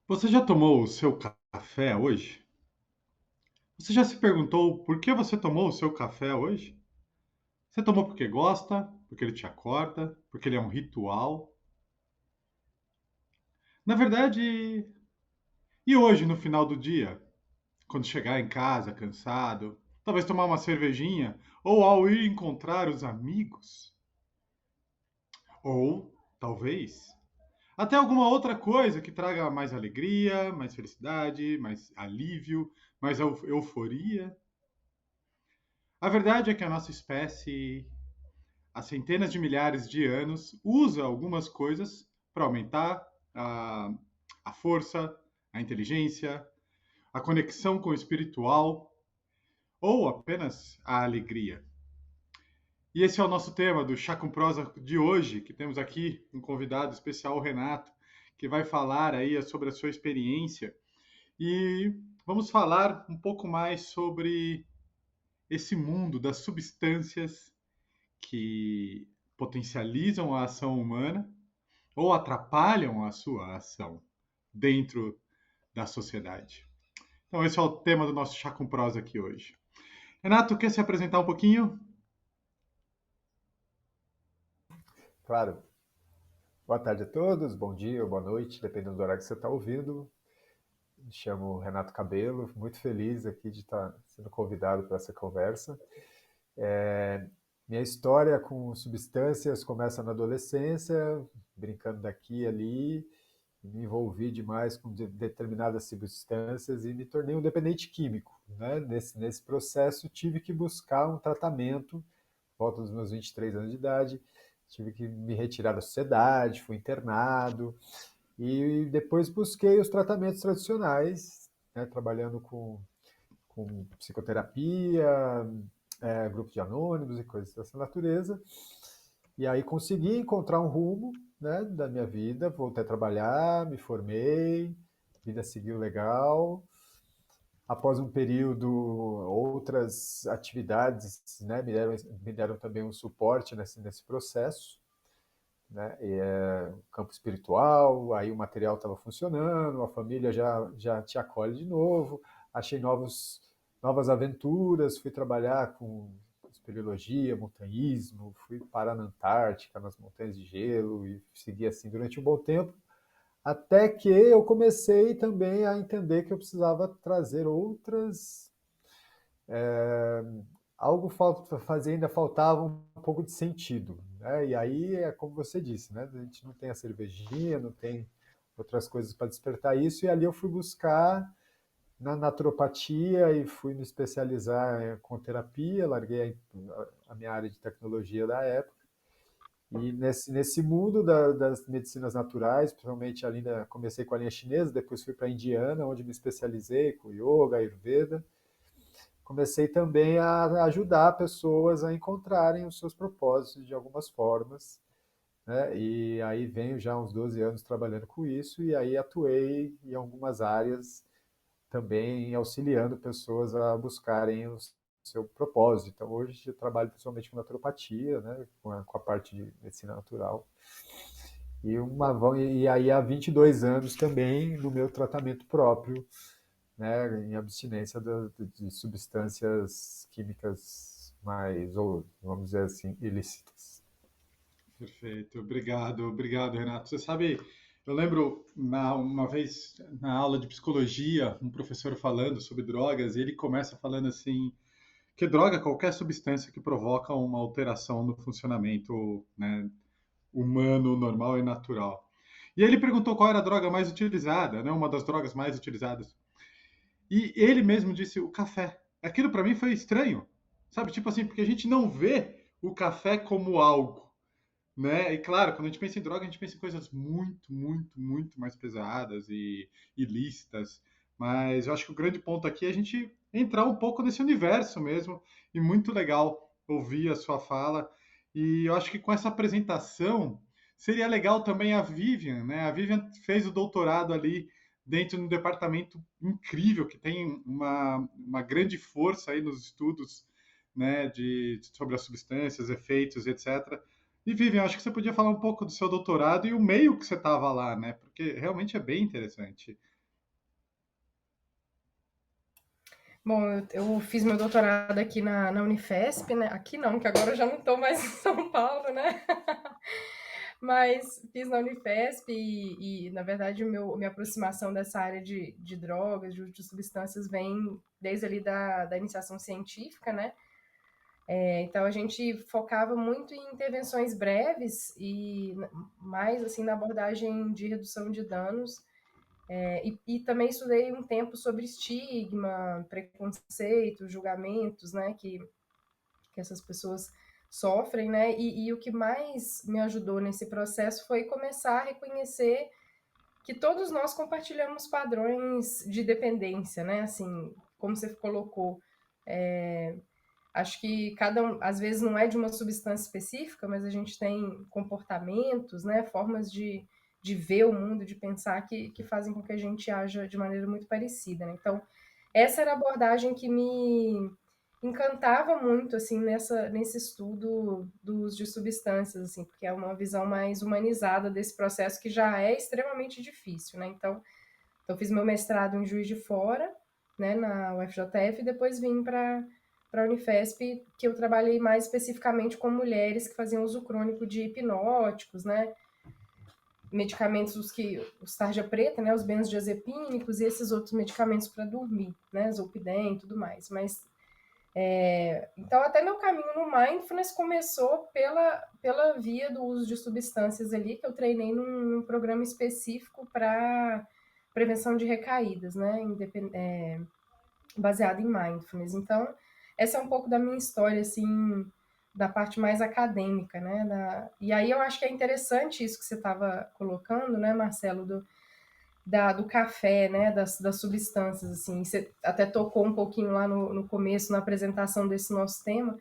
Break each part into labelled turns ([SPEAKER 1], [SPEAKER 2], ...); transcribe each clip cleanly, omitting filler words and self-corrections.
[SPEAKER 1] Você já tomou o seu café hoje? Você já se perguntou por que você tomou o seu café hoje? Você tomou porque gosta, porque ele te acorda, porque ele é um ritual? Na verdade, e hoje no final do dia, quando chegar em casa cansado, talvez tomar uma cervejinha ou ao ir encontrar os amigos? Ou talvez até alguma outra coisa que traga mais alegria, mais felicidade, mais alívio, mais euforia? A verdade é que a nossa espécie, há centenas de milhares de anos, usa algumas coisas para aumentar a, a força, a inteligência, a conexão com o espiritual ou apenas a alegria. E esse é o nosso tema do Chá com Prosa de hoje, que temos aqui um convidado especial, o Renato, que vai falar aí sobre a sua experiência e vamos falar um pouco mais sobre esse mundo das substâncias que potencializam a ação humana ou atrapalham a sua ação dentro da sociedade. Então, esse é o tema do nosso Chá com Prosa aqui hoje. Renato, quer se apresentar um pouquinho?
[SPEAKER 2] Claro. Boa tarde a todos, bom dia ou boa noite, dependendo do horário que você está ouvindo. Me chamo Renato Cabelo, muito feliz aqui de estar sendo convidado para essa conversa. Minha história com substâncias começa na adolescência, brincando daqui e ali, me envolvi demais com determinadas substâncias e me tornei um dependente químico. Né? Nesse processo, tive que buscar um tratamento, volta dos meus 23 anos de idade, tive que me retirar da sociedade, fui internado, e depois busquei os tratamentos tradicionais, né, trabalhando com psicoterapia, grupo de anônimos e coisas dessa natureza. E aí consegui encontrar um rumo, né, da minha vida, voltei a trabalhar, me formei, vida seguiu legal. Após um período, outras atividades, né, me deram também um suporte nesse processo, né? Campo espiritual, aí o material estava funcionando, a família já te acolhe de novo, achei novas aventuras, fui trabalhar com espeleologia, montanhismo, fui parar na Antártica, nas montanhas de gelo, e segui assim durante um bom tempo, até que eu comecei também a entender que eu precisava trazer outras algo fazer ainda faltava um pouco de sentido, né? E aí é como você disse, né? A gente não tem a cervejinha, não tem outras coisas para despertar isso, e ali eu fui buscar na naturopatia e fui me especializar com terapia, larguei a minha área de tecnologia da época, e nesse mundo das medicinas naturais, principalmente ali comecei com a linha chinesa, depois fui para a indiana, onde me especializei com yoga, ayurveda, comecei também a ajudar pessoas a encontrarem os seus propósitos de algumas formas, né? E aí venho já há uns 12 anos trabalhando com isso e aí atuei em algumas áreas também auxiliando pessoas a buscarem o seu propósito. Então hoje eu trabalho principalmente com naturopatia, né? Com a parte de medicina natural. E aí há 22 anos também no meu tratamento próprio, né, em abstinência de substâncias químicas mais, ou vamos dizer assim, ilícitas.
[SPEAKER 1] Perfeito, obrigado, Renato. Você sabe, eu lembro uma vez na aula de psicologia, um professor falando sobre drogas, e ele começa falando assim, que droga é qualquer substância que provoca uma alteração no funcionamento, né, humano, normal e natural. E ele perguntou qual era a droga mais utilizada, né, uma das drogas mais utilizadas. E ele mesmo disse o café. Aquilo para mim foi estranho, sabe? Tipo assim, porque a gente não vê o café como algo, né? E claro, quando a gente pensa em droga, a gente pensa em coisas muito mais pesadas e ilícitas. Mas eu acho que o grande ponto aqui é a gente entrar um pouco nesse universo mesmo. E muito legal ouvir a sua fala. E eu acho que com essa apresentação seria legal também a Vivian, né? A Vivian fez o doutorado ali dentro de um departamento incrível que tem uma grande força aí nos estudos, né, sobre as substâncias, efeitos, etc. E Vivian, acho que você podia falar um pouco do seu doutorado e o meio que você estava lá, né? Porque realmente é bem interessante.
[SPEAKER 3] Bom, eu fiz meu doutorado aqui na Unifesp, né? Aqui não, que agora eu já não estou mais em São Paulo, né? Mas fiz na Unifesp na verdade, minha aproximação dessa área de drogas, de substâncias, vem desde ali da iniciação científica, né? Então, a gente focava muito em intervenções breves e mais, assim, na abordagem de redução de danos. E também estudei um tempo sobre estigma, preconceito, julgamentos, né, que essas pessoas sofrem, né? E o que mais me ajudou nesse processo foi começar a reconhecer que todos nós compartilhamos padrões de dependência, né? Assim, como você colocou, acho que cada um, às vezes não é de uma substância específica, mas a gente tem comportamentos, né? Formas de ver o mundo, de pensar que fazem com que a gente haja de maneira muito parecida, né? Então, essa era a abordagem que me encantava muito, assim, nesse estudo do uso de substâncias, assim, porque é uma visão mais humanizada desse processo que já é extremamente difícil, né? Então eu fiz meu mestrado em Juiz de Fora, né, na UFJF, e depois vim para a Unifesp, que eu trabalhei mais especificamente com mulheres que faziam uso crônico de hipnóticos, né, medicamentos os tarja preta, né, os benzodiazepínicos e esses outros medicamentos para dormir, né, Zolpidem e tudo mais. Mas então até meu caminho no mindfulness começou pela via do uso de substâncias ali, que eu treinei num programa específico para prevenção de recaídas, né, baseado em mindfulness. Então, essa é um pouco da minha história, assim, da parte mais acadêmica, né? E aí eu acho que é interessante isso que você estava colocando, né, Marcelo, do café, né, das substâncias, assim. Você até tocou um pouquinho lá no começo, na apresentação desse nosso tema,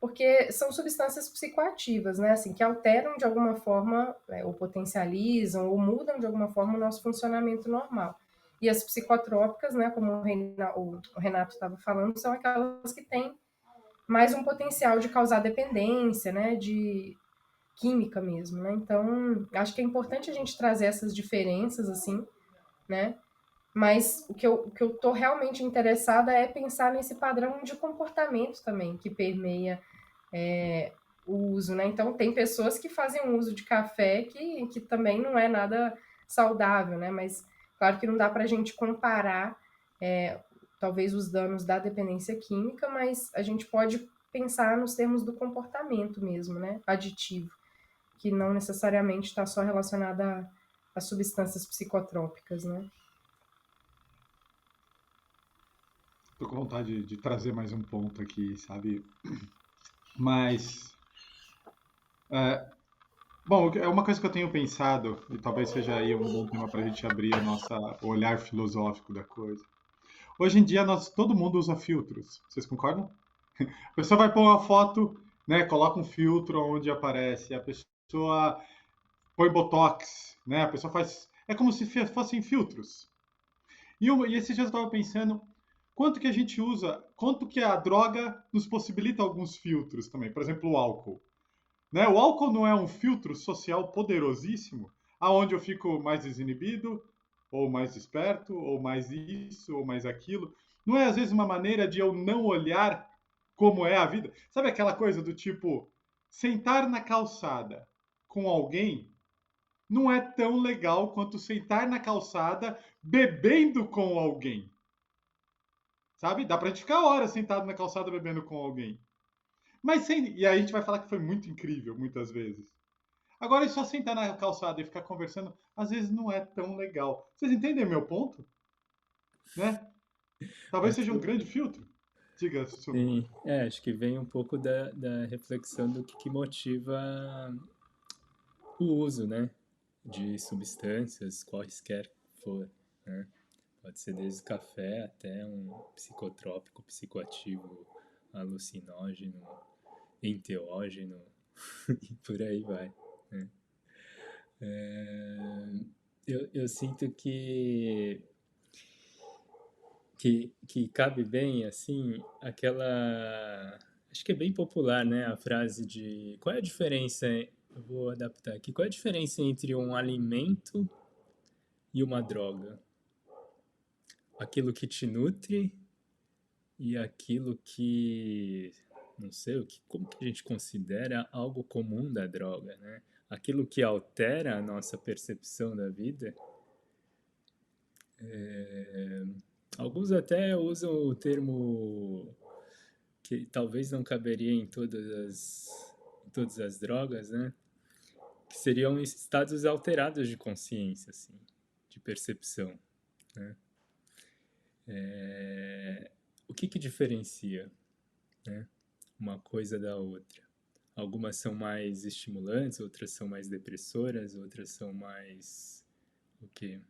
[SPEAKER 3] porque são substâncias psicoativas, né, assim, que alteram de alguma forma, ou potencializam, ou mudam de alguma forma o nosso funcionamento normal. E as psicotrópicas, né, como o Renato estava falando, são aquelas que têm mais um potencial de causar dependência, né, de química mesmo, né? Então, acho que é importante a gente trazer essas diferenças, assim, né? Mas o que eu tô realmente interessada é pensar nesse padrão de comportamento também que permeia o uso, né? Então, tem pessoas que fazem um uso de café que também não é nada saudável, né? Mas, claro que não dá para a gente comparar, talvez, os danos da dependência química, mas a gente pode pensar nos termos do comportamento mesmo, né? Aditivo, que não necessariamente está só relacionada a substâncias psicotrópicas, né?
[SPEAKER 1] Tô com vontade de trazer mais um ponto aqui, sabe? Mas, bom, é uma coisa que eu tenho pensado, e talvez seja aí um bom tema para a gente abrir o olhar filosófico da coisa. Hoje em dia, todo mundo usa filtros. Vocês concordam? A pessoa vai pôr uma foto, né? Coloca um filtro onde aparece. A pessoa põe botox, né? A pessoa faz. É como se fossem filtros. E esses dias eu estava pensando quanto que a gente usa, quanto que a droga nos possibilita alguns filtros também. Por exemplo, o álcool. Né? O álcool não é um filtro social poderosíssimo, aonde eu fico mais desinibido, ou mais esperto, ou mais isso, ou mais aquilo. Não é às vezes uma maneira de eu não olhar como é a vida? Sabe aquela coisa do tipo, sentar na calçada com alguém não é tão legal quanto sentar na calçada bebendo com alguém. Sabe? Dá pra gente ficar horas sentado na calçada bebendo com alguém. Mas sem. E aí a gente vai falar que foi muito incrível, muitas vezes. Agora, é só sentar na calçada e ficar conversando, às vezes não é tão legal. Vocês entendem meu ponto? Né? Talvez
[SPEAKER 4] Acho
[SPEAKER 1] seja um
[SPEAKER 4] que
[SPEAKER 1] grande filtro. Diga, Sumo.
[SPEAKER 4] sim. Acho que vem um pouco da reflexão do que motiva o uso, né? De substâncias, quaisquer for, né? Pode ser desde café até um psicotrópico, psicoativo, alucinógeno, enteógeno e por aí vai, né? Eu sinto que cabe bem, assim, aquela... Acho que é bem popular, né? A frase de... Qual é a diferença... Eu vou adaptar aqui. Qual é a diferença entre um alimento e uma droga? Aquilo que te nutre e aquilo que, não sei, como que a gente considera algo comum da droga, né? Aquilo que altera a nossa percepção da vida. Alguns até usam o termo que talvez não caberia em todas as drogas, né? Que seriam estados alterados de consciência, assim, de percepção, né? O que diferencia, né, uma coisa da outra? Algumas são mais estimulantes, outras são mais depressoras, outras são mais o quê?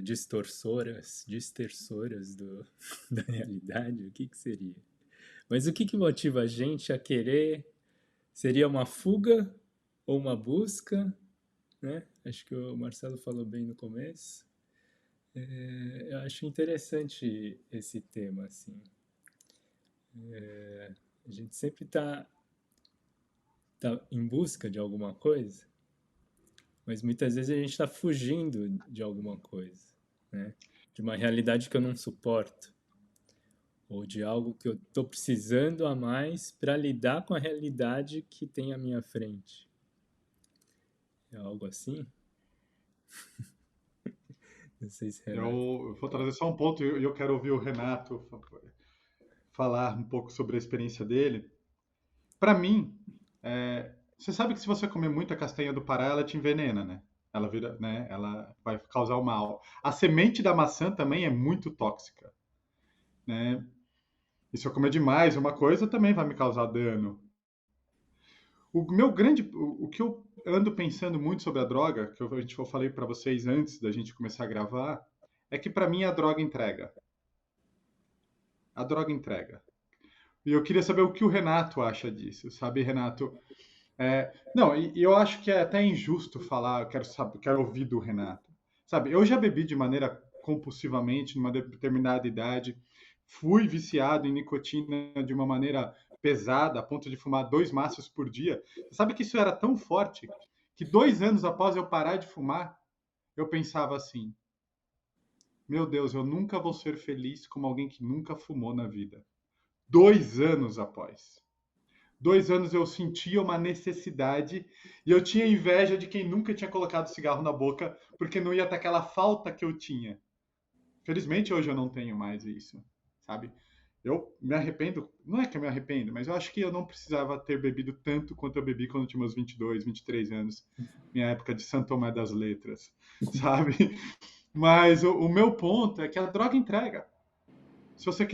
[SPEAKER 4] Distorsoras da realidade, o que seria? Mas o que motiva a gente a querer? Seria uma fuga ou uma busca, né? Acho que o Marcelo falou bem no começo. Eu acho interessante esse tema, assim. A gente sempre tá em busca de alguma coisa, mas muitas vezes a gente está fugindo de alguma coisa, né? De uma realidade que eu não suporto, ou de algo que eu estou precisando a mais para lidar com a realidade que tem à minha frente. É algo assim? Não sei se Renato.
[SPEAKER 1] Eu vou trazer só um ponto e eu quero ouvir o Renato falar um pouco sobre a experiência dele. Para mim, você sabe que se você comer muita castanha do Pará, ela te envenena, né? Ela vira, né? Ela vai causar o mal. A semente da maçã também é muito tóxica, né? E se eu comer demais uma coisa, também vai me causar dano. O que eu ando pensando muito sobre a droga, que eu falei para vocês antes da gente começar a gravar, é que para mim a droga entrega. A droga entrega. E eu queria saber o que o Renato acha disso, sabe, Renato? Não, e eu acho que é até injusto falar, quero ouvir do Renato. Sabe, eu já bebi de maneira compulsivamente, numa determinada idade, fui viciado em nicotina de uma maneira pesada, a ponto de fumar 2 maços por dia. Você sabe que isso era tão forte que 2 anos após eu parar de fumar, eu pensava assim: meu Deus, eu nunca vou ser feliz como alguém que nunca fumou na vida. 2 anos após. 2 anos eu sentia uma necessidade e eu tinha inveja de quem nunca tinha colocado cigarro na boca, porque não ia ter aquela falta que eu tinha. Felizmente hoje eu não tenho mais isso, sabe? Eu me arrependo, não é que eu me arrependo, mas eu acho que eu não precisava ter bebido tanto quanto eu bebi quando eu tinha meus 22, 23 anos, minha época de Santo Tomé das Letras, sabe? Mas o meu ponto é que a droga entrega. Se você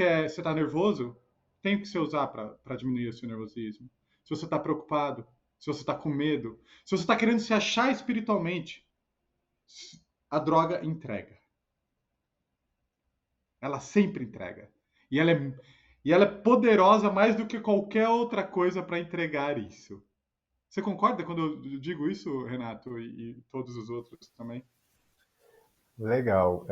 [SPEAKER 1] tá nervoso, tem o que você usar para diminuir o seu nervosismo. Se você está preocupado, se você está com medo, se você está querendo se achar espiritualmente, a droga entrega. Ela sempre entrega. E ela é poderosa mais do que qualquer outra coisa para entregar isso. Você concorda quando eu digo isso, Renato, e todos os outros também?
[SPEAKER 2] Legal.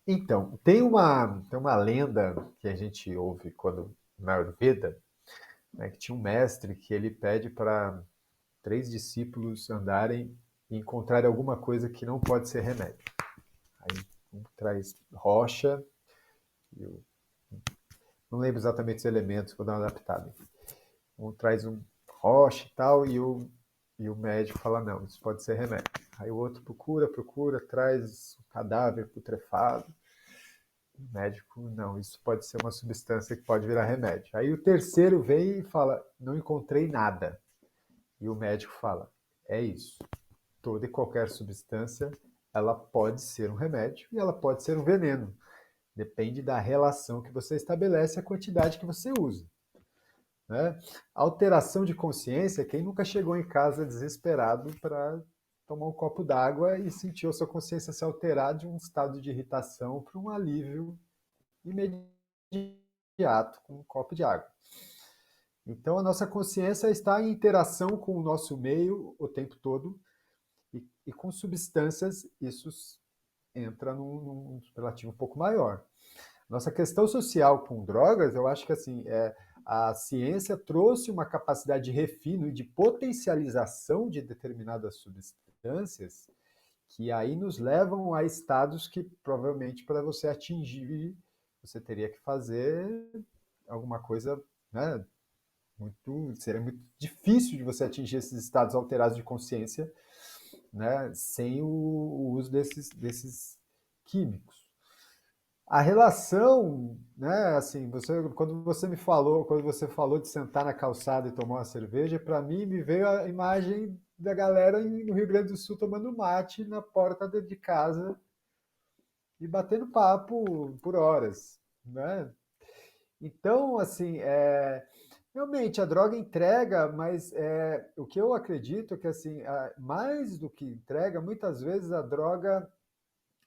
[SPEAKER 2] Então, tem uma lenda que a gente ouve quando na Ayurveda, né, que tinha um mestre que ele pede para 3 discípulos andarem e encontrarem alguma coisa que não pode ser remédio. Aí um traz rocha, eu não lembro exatamente os elementos, vou dar uma adaptada. Um traz um rocha e tal, e o médico fala, não, isso pode ser remédio. Aí o outro procura, traz um cadáver putrefado. O médico, não, isso pode ser uma substância que pode virar remédio. Aí o terceiro vem e fala, não encontrei nada. E o médico fala, é isso. Toda e qualquer substância, ela pode ser um remédio e ela pode ser um veneno. Depende da relação que você estabelece e a quantidade que você usa. Né? A alteração de consciência, quem nunca chegou em casa desesperado para tomar um copo d'água e sentiu a sua consciência se alterar de um estado de irritação para um alívio imediato com um copo de água. Então, a nossa consciência está em interação com o nosso meio o tempo todo e com substâncias isso entra num relativo um pouco maior. Nossa questão social com drogas, eu acho que assim, a ciência trouxe uma capacidade de refino e de potencialização de determinadas substâncias que aí nos levam a estados que provavelmente para você atingir, você teria que fazer alguma coisa, né, seria muito difícil de você atingir esses estados alterados de consciência, né, sem o uso desses químicos. A relação, né, assim, quando você falou de sentar na calçada e tomar uma cerveja, para mim me veio a imagem da galera no Rio Grande do Sul tomando mate na porta de casa e batendo papo por horas, né? Então, assim, realmente a droga entrega, mas o que eu acredito é que, assim, mais do que entrega, muitas vezes a droga,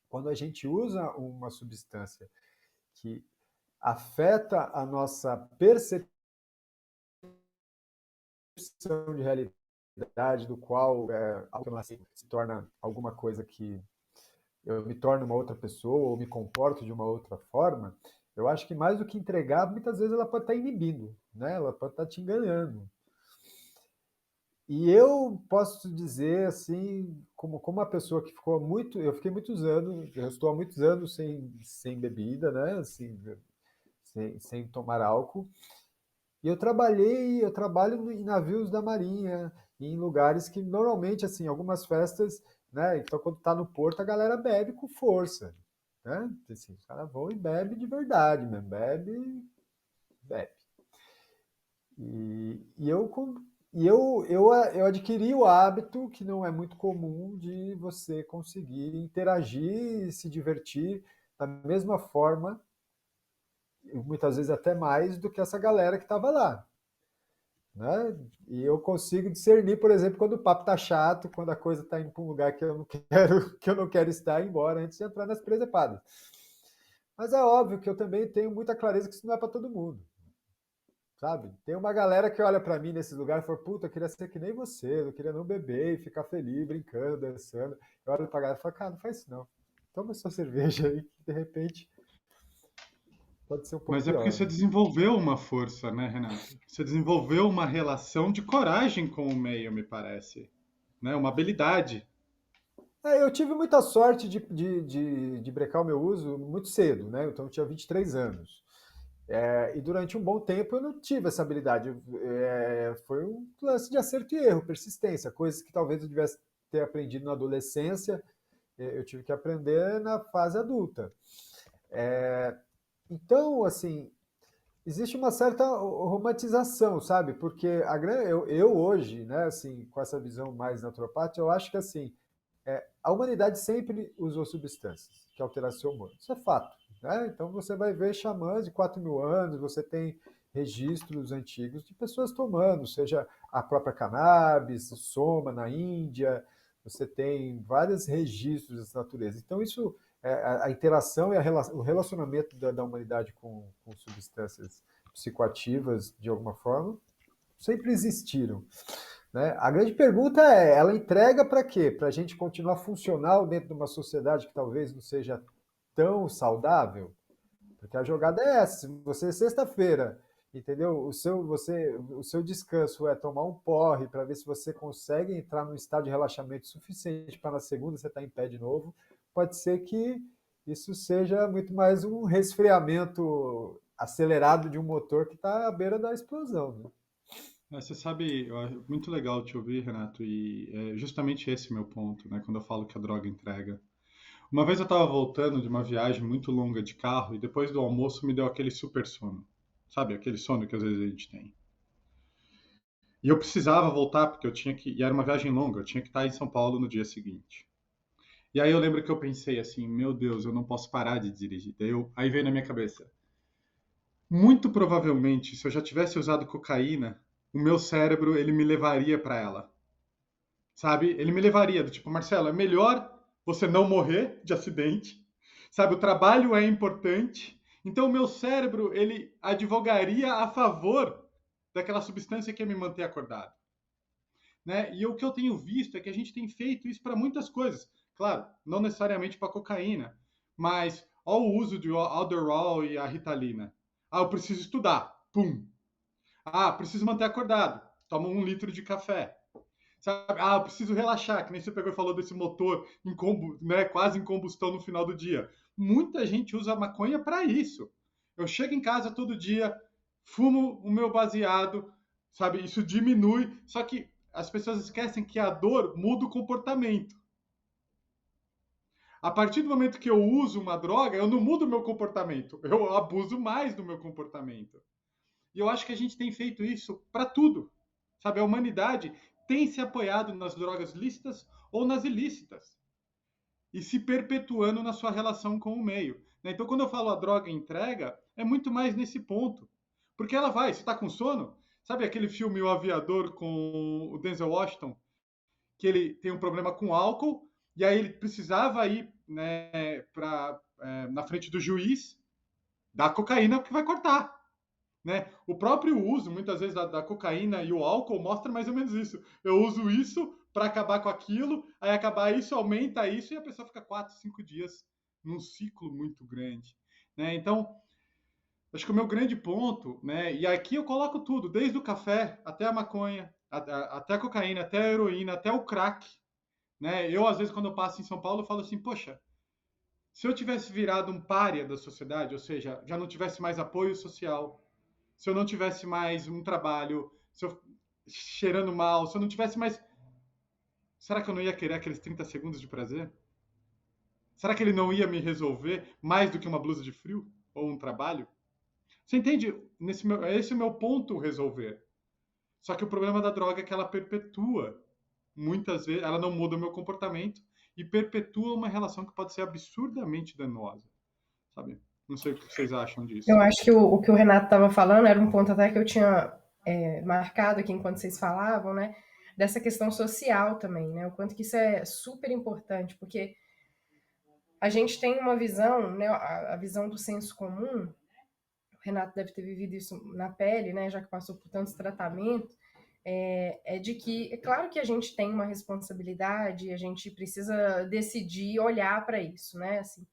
[SPEAKER 2] quando a gente usa uma substância que afeta a nossa percepção de realidade, do qual se torna alguma coisa que eu me torno uma outra pessoa ou me comporto de uma outra forma, eu acho que mais do que entregar, muitas vezes ela pode estar inibindo, né? Ela pode estar te enganando. E eu posso dizer, assim, como uma pessoa que eu fiquei muitos anos, eu estou há muitos anos sem bebida, né? Assim, sem tomar álcool. E eu trabalho em navios da Marinha, em lugares que normalmente, assim, algumas festas, né? Então, quando tá no porto, a galera bebe com força, né? Assim, os caras vão e bebe de verdade mesmo, bebe. E eu adquiri o hábito, que não é muito comum, de você conseguir interagir e se divertir da mesma forma, muitas vezes até mais, do que essa galera que estava lá. Né? E eu consigo discernir, por exemplo, quando o papo tá chato, quando a coisa tá indo para um lugar que eu não quero, que eu não quero estar, embora antes de entrar nas presepadas. Mas é óbvio que eu também tenho muita clareza que isso não é para todo mundo, sabe? Tem uma galera que olha para mim nesses lugares e fala: puta, eu queria ser que nem você, eu queria não beber e ficar feliz, brincando, dançando. Eu olho pra galera e falo: cara, não faz isso não. Toma sua cerveja aí, que de repente pode ser um pouco
[SPEAKER 1] Mas é porque
[SPEAKER 2] pior,
[SPEAKER 1] você
[SPEAKER 2] né?
[SPEAKER 1] desenvolveu uma força, né, Renato? Você desenvolveu uma relação de coragem com o meio, me parece, né? Uma habilidade.
[SPEAKER 2] Eu tive muita sorte de brecar o meu uso muito cedo, né? Então eu tinha 23 anos. E durante um bom tempo eu não tive essa habilidade. Foi um lance de acerto e erro, persistência, coisas que talvez eu devesse ter aprendido na adolescência, eu tive que aprender na fase adulta. Então, assim, existe uma certa romantização, sabe? Porque eu hoje, né, assim, com essa visão mais naturopata, eu acho que assim, a humanidade sempre usou substâncias que alteraram seu humor. Isso é fato. Né? Então você vai ver xamãs de 4.000 anos, você tem registros antigos de pessoas tomando, seja a própria cannabis, soma na Índia, você tem vários registros dessa natureza. Então isso, a interação e o relacionamento da humanidade com substâncias psicoativas, de alguma forma, sempre existiram. Né? A grande pergunta é, ela entrega para quê? Para a gente continuar funcional dentro de uma sociedade que talvez não seja tão saudável? Porque a jogada é essa. Se você, sexta-feira, entendeu? O seu descanso é tomar um porre para ver se você consegue entrar num estado de relaxamento suficiente para na segunda você estar em pé de novo, pode ser que isso seja muito mais um resfriamento acelerado de um motor que está à beira da explosão. Né?
[SPEAKER 1] Você sabe, eu acho muito legal te ouvir, Renato, e é justamente esse meu ponto, né? Quando eu falo que a droga entrega. Uma vez eu estava voltando de uma viagem muito longa de carro e depois do almoço me deu aquele super sono. Sabe, aquele sono que às vezes a gente tem. E eu precisava voltar porque eu tinha que. E era uma viagem longa, eu tinha que estar em São Paulo no dia seguinte. E aí eu lembro que eu pensei assim: meu Deus, eu não posso parar de dirigir. Aí veio na minha cabeça: muito provavelmente, se eu já tivesse usado cocaína, o meu cérebro ele me levaria para ela. Sabe? Ele me levaria do tipo: Marcelo, é melhor você não morrer de acidente. Sabe? O trabalho é importante. Então o meu cérebro ele advogaria a favor daquela substância que ia me manter acordado. Né? E o que eu tenho visto é que a gente tem feito isso para muitas coisas. Claro, não necessariamente para cocaína, mas olha o uso de Alderol e a Ritalina. Ah, eu preciso estudar. Pum. Ah, preciso manter acordado. Toma 1 litro de café. Sabe? Ah, eu preciso relaxar, que nem você pegou e falou desse motor né, quase em combustão no final do dia. Muita gente usa a maconha para isso. Eu chego em casa todo dia, fumo o meu baseado, sabe? Isso diminui, só que as pessoas esquecem que a dor muda o comportamento. A partir do momento que eu uso uma droga, eu não mudo o meu comportamento, eu abuso mais do meu comportamento. E eu acho que a gente tem feito isso para tudo, sabe? A humanidade tem se apoiado nas drogas lícitas ou nas ilícitas e se perpetuando na sua relação com o meio. Então, quando eu falo a droga entrega, é muito mais nesse ponto. Porque ela vai, você está com sono? Sabe aquele filme O Aviador com o Denzel Washington? Que ele tem um problema com álcool, e aí ele precisava ir, né, na frente do juiz da cocaína que vai cortar. Né? O próprio uso, muitas vezes, da cocaína e o álcool mostra mais ou menos isso. Eu uso isso para acabar com aquilo, aí acabar isso, aumenta isso, e a pessoa fica 4, 5 dias num ciclo muito grande. Né? Então, acho que o meu grande ponto, né? E aqui eu coloco tudo, desde o café até a maconha, até a cocaína, até a heroína, até o crack. Né? Eu, às vezes, quando eu passo em São Paulo, eu falo assim, poxa, se eu tivesse virado um pária da sociedade, ou seja, já não tivesse mais apoio social, se eu não tivesse mais um trabalho, se eu cheirando mal, se eu não tivesse mais. Será que eu não ia querer aqueles 30 segundos de prazer? Será que ele não ia me resolver mais do que uma blusa de frio? Ou um trabalho? Você entende? Esse é o meu ponto resolver. Só que o problema da droga é que ela perpetua. Muitas vezes, ela não muda o meu comportamento e perpetua uma relação que pode ser absurdamente danosa. Sabe? Não sei o que vocês acham disso.
[SPEAKER 3] Eu acho que o que o Renato estava falando era um ponto até que eu tinha marcado aqui enquanto vocês falavam, né? Dessa questão social também, né? O quanto que isso é super importante, porque a gente tem uma visão, né? A visão do senso comum. O Renato deve ter vivido isso na pele, né? Já que passou por tantos tratamentos. É de que, é claro que a gente tem uma responsabilidade, a gente precisa decidir olhar para isso, né? Assim,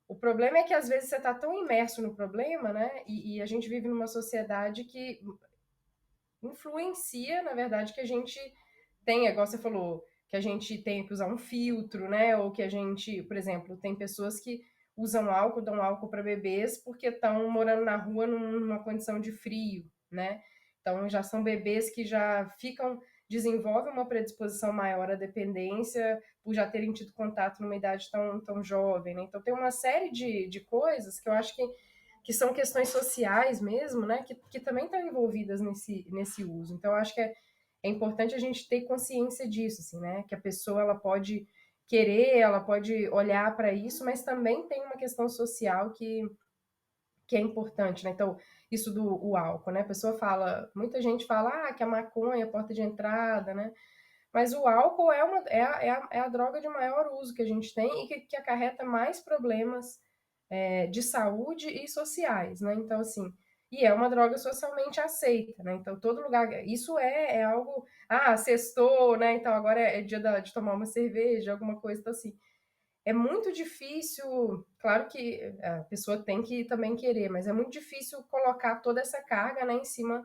[SPEAKER 3] o problema é que às vezes você está tão imerso no problema, né? E a gente vive numa sociedade que influencia, na verdade, que a gente tenha, igual você falou, que a gente tenha que usar um filtro, né? Ou que a gente, por exemplo, tem pessoas que usam álcool, dão álcool para bebês porque estão morando na rua numa condição de frio, né? Então já são bebês que já desenvolvem uma predisposição maior à dependência por já terem tido contato numa idade tão jovem, né? Então tem uma série de coisas que eu acho que são questões sociais mesmo, né? Que também estão envolvidas nesse uso. Então eu acho que é importante a gente ter consciência disso, assim, né? Que a pessoa ela pode querer, ela pode olhar para isso, mas também tem uma questão social que é importante, né? Então, isso do álcool, né? A pessoa fala, muita gente fala, que a maconha é a porta de entrada, né? Mas o álcool é a droga de maior uso que a gente tem e que acarreta mais problemas de saúde e sociais, né? Então, assim, e é uma droga socialmente aceita, né? Então, todo lugar, isso é algo, sextou, né? Então, agora é dia de tomar uma cerveja, alguma coisa então, assim. É muito difícil, claro que a pessoa tem que também querer, mas é muito difícil colocar toda essa carga, né, em cima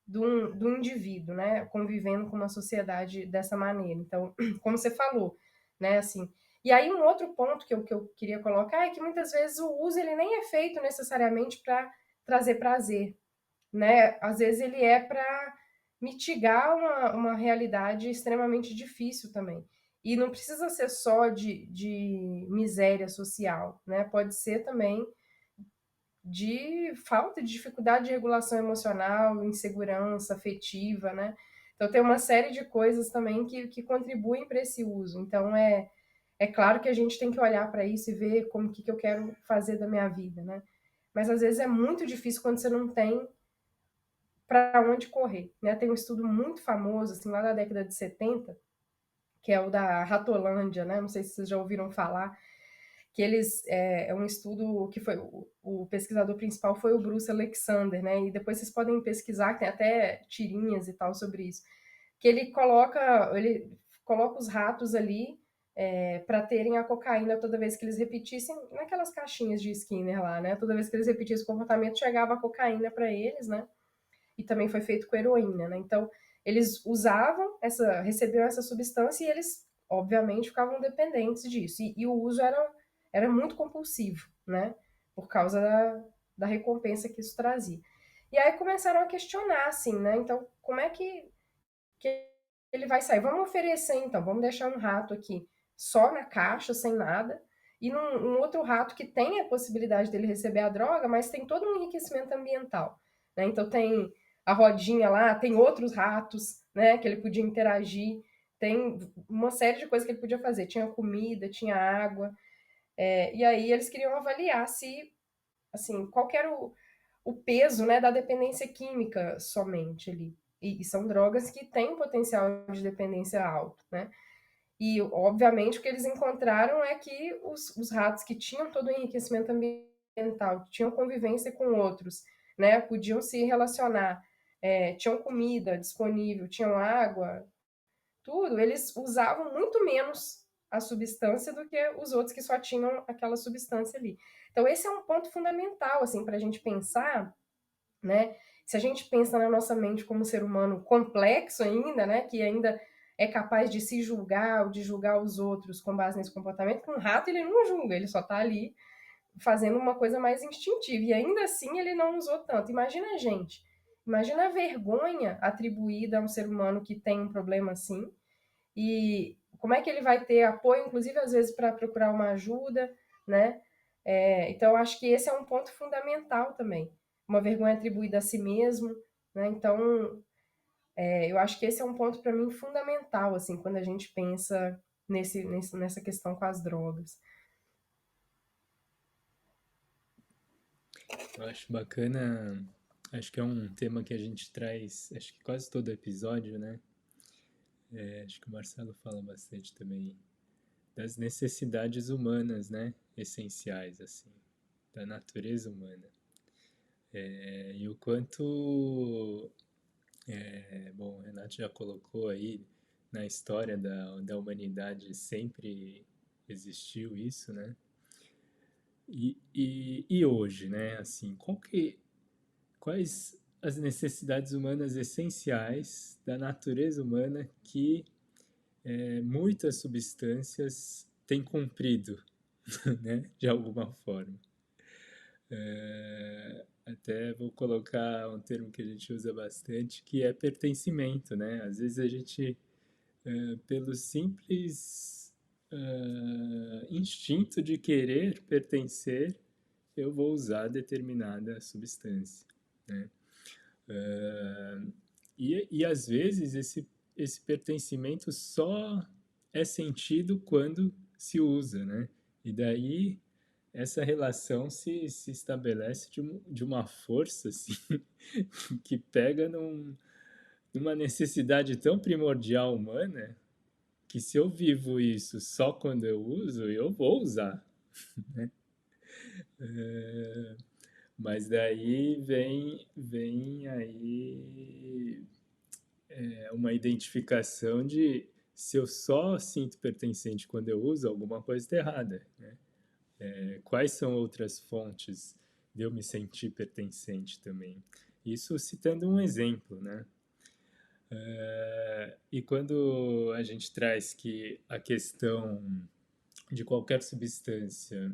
[SPEAKER 3] do indivíduo, né, convivendo com uma sociedade dessa maneira. Então, como você falou, né, assim. E aí um outro ponto que eu queria colocar é que muitas vezes o uso ele nem é feito necessariamente para trazer prazer, né? Às vezes ele é para mitigar uma realidade extremamente difícil também. E não precisa ser só de miséria social, né? Pode ser também de falta de dificuldade de regulação emocional, insegurança afetiva, né? Então tem uma série de coisas também que contribuem para esse uso. Então é claro que a gente tem que olhar para isso e ver como que eu quero fazer da minha vida, né? Mas às vezes é muito difícil quando você não tem para onde correr, né? Tem um estudo muito famoso, assim, lá da década de 70, que é o da Ratolândia, né? Não sei se vocês já ouviram falar, que eles é um estudo que foi o pesquisador principal foi o Bruce Alexander, né? E depois vocês podem pesquisar, tem até tirinhas e tal sobre isso, que ele coloca os ratos ali para terem a cocaína toda vez que eles repetissem naquelas caixinhas de Skinner lá, né? Toda vez que eles repetissem o comportamento chegava a cocaína para eles, né? E também foi feito com heroína, né? Então eles recebiam essa substância e eles obviamente ficavam dependentes disso e o uso era muito compulsivo, né? Por causa da recompensa que isso trazia. E aí começaram a questionar, assim, né? Então, como é que ele vai sair? Vamos oferecer, então, vamos deixar um rato aqui só na caixa, sem nada, e um outro rato que tem a possibilidade dele receber a droga, mas tem todo um enriquecimento ambiental, né? Então tem a rodinha lá, tem outros ratos, né, que ele podia interagir, tem uma série de coisas que ele podia fazer. Tinha comida, tinha água, e aí eles queriam avaliar se, assim, qual que era o peso, né, da dependência química somente ali. E são drogas que têm um potencial de dependência alto, né? E, obviamente, o que eles encontraram é que os ratos que tinham todo o enriquecimento ambiental, tinham convivência com outros, né, podiam se relacionar, tinham comida disponível, tinham água, tudo, eles usavam muito menos a substância do que os outros que só tinham aquela substância ali. Então, esse é um ponto fundamental, assim, para a gente pensar, né? Se a gente pensa na nossa mente como um ser humano complexo ainda, né? Que ainda é capaz de se julgar ou de julgar os outros com base nesse comportamento, que um rato ele não julga, ele só está ali fazendo uma coisa mais instintiva. E ainda assim ele não usou tanto. Imagina a gente. Imagina a vergonha atribuída a um ser humano que tem um problema assim, e como é que ele vai ter apoio, inclusive às vezes para procurar uma ajuda, né? Então, eu acho que esse é um ponto fundamental também. Uma vergonha atribuída a si mesmo, né? Então, eu acho que esse é um ponto para mim fundamental, assim, quando a gente pensa nessa questão com as drogas.
[SPEAKER 4] Eu acho bacana, acho que é um tema que a gente traz, acho que quase todo episódio, né? Acho que o Marcelo fala bastante também das necessidades humanas, né? Essenciais, assim, da natureza humana. E o quanto, bom, o Renato já colocou aí, na história da humanidade sempre existiu isso, né? E hoje, né? Assim, quais as necessidades humanas essenciais da natureza humana que muitas substâncias têm cumprido, né? De alguma forma. Até vou colocar um termo que a gente usa bastante, que é pertencimento, né? Às vezes a gente, pelo simples instinto de querer pertencer, eu vou usar determinada substância, né? E às vezes esse pertencimento só é sentido quando se usa, né? E daí essa relação se estabelece de uma força assim, que pega numa necessidade tão primordial humana que se eu vivo isso só quando eu uso, eu vou usar, né? Mas daí vem aí uma identificação de se eu só sinto pertencente quando eu uso, alguma coisa está errada, né? Quais são outras fontes de eu me sentir pertencente também? Isso citando um exemplo, né? E quando a gente traz que a questão de qualquer substância,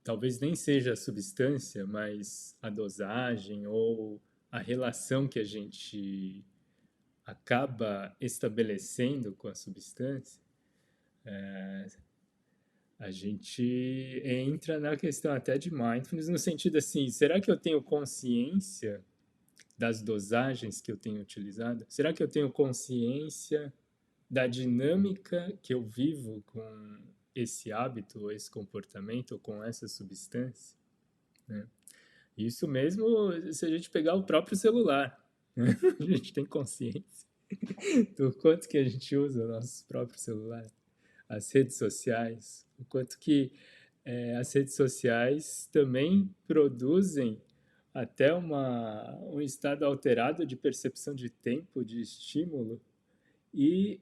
[SPEAKER 4] talvez nem seja a substância, mas a dosagem ou a relação que a gente acaba estabelecendo com a substância, a gente entra na questão até de mindfulness, no sentido assim, será que eu tenho consciência das dosagens que eu tenho utilizado? Será que eu tenho consciência da dinâmica que eu vivo com esse hábito, ou esse comportamento, ou com essa substância? Né? Isso mesmo se a gente pegar o próprio celular. Né? A gente tem consciência do quanto que a gente usa o nosso próprio celular, as redes sociais, o quanto que as redes sociais também produzem até um estado alterado de percepção de tempo, de estímulo, e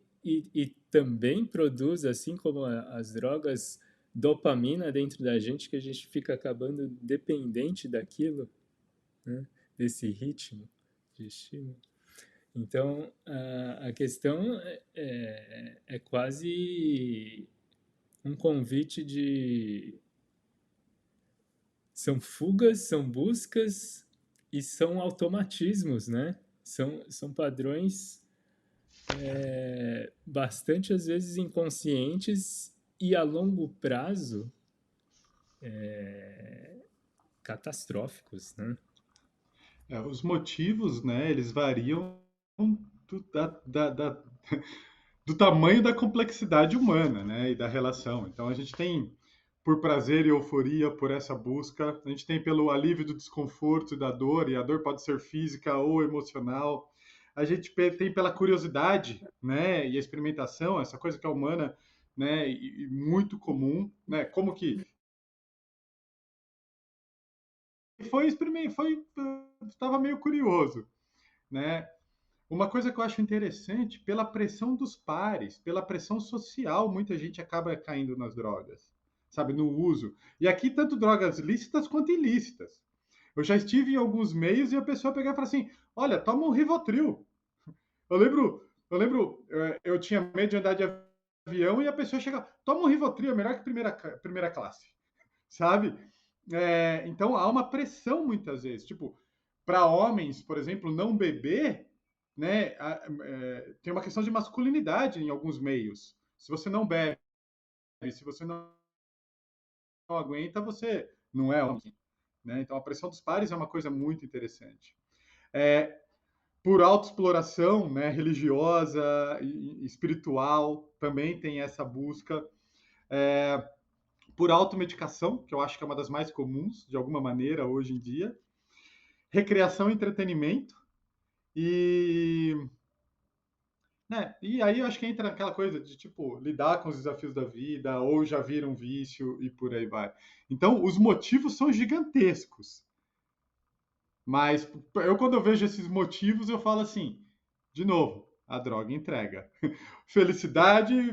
[SPEAKER 4] também produz, assim como as drogas, dopamina dentro da gente, que a gente fica acabando dependente daquilo, né? Desse ritmo de estímulo. Então, a questão é quase um convite são fugas, são buscas e são automatismos, né? São padrões bastante, às vezes, inconscientes e, a longo prazo, catastróficos, né?
[SPEAKER 1] Os motivos, né, eles variam do, da, da, da, do tamanho da complexidade humana, né, e da relação. Então a gente tem por prazer e euforia por essa busca, a gente tem pelo alívio do desconforto e da dor, e a dor pode ser física ou emocional. A gente tem pela curiosidade, né, e a experimentação, essa coisa que é humana, né, e muito comum, né, como que estava meio curioso, né? Uma coisa que eu acho interessante, pela pressão dos pares, pela pressão social, muita gente acaba caindo nas drogas, sabe, no uso. E aqui, tanto drogas lícitas quanto ilícitas. Eu já estive em alguns meios e a pessoa pegava e falava assim: olha, toma um Rivotril. Eu tinha medo de andar de avião e a pessoa chegava: toma um Rivotril, é melhor que primeira classe, sabe? Então há uma pressão muitas vezes. Tipo, para homens, por exemplo, não beber, né, tem uma questão de masculinidade em alguns meios. Se você não bebe, se você não aguenta, você não é homem. Né? Então a pressão dos pares é uma coisa muito interessante. É, por autoexploração, né, religiosa e espiritual, também tem essa busca. Por automedicação, que eu acho que é uma das mais comuns, de alguma maneira, hoje em dia. Recreação e entretenimento. E né? E aí eu acho que entra aquela coisa de, tipo, lidar com os desafios da vida, ou já viram um vício e por aí vai. Então, os motivos são gigantescos. Mas quando eu vejo esses motivos, eu falo assim, de novo, a droga entrega. Felicidade,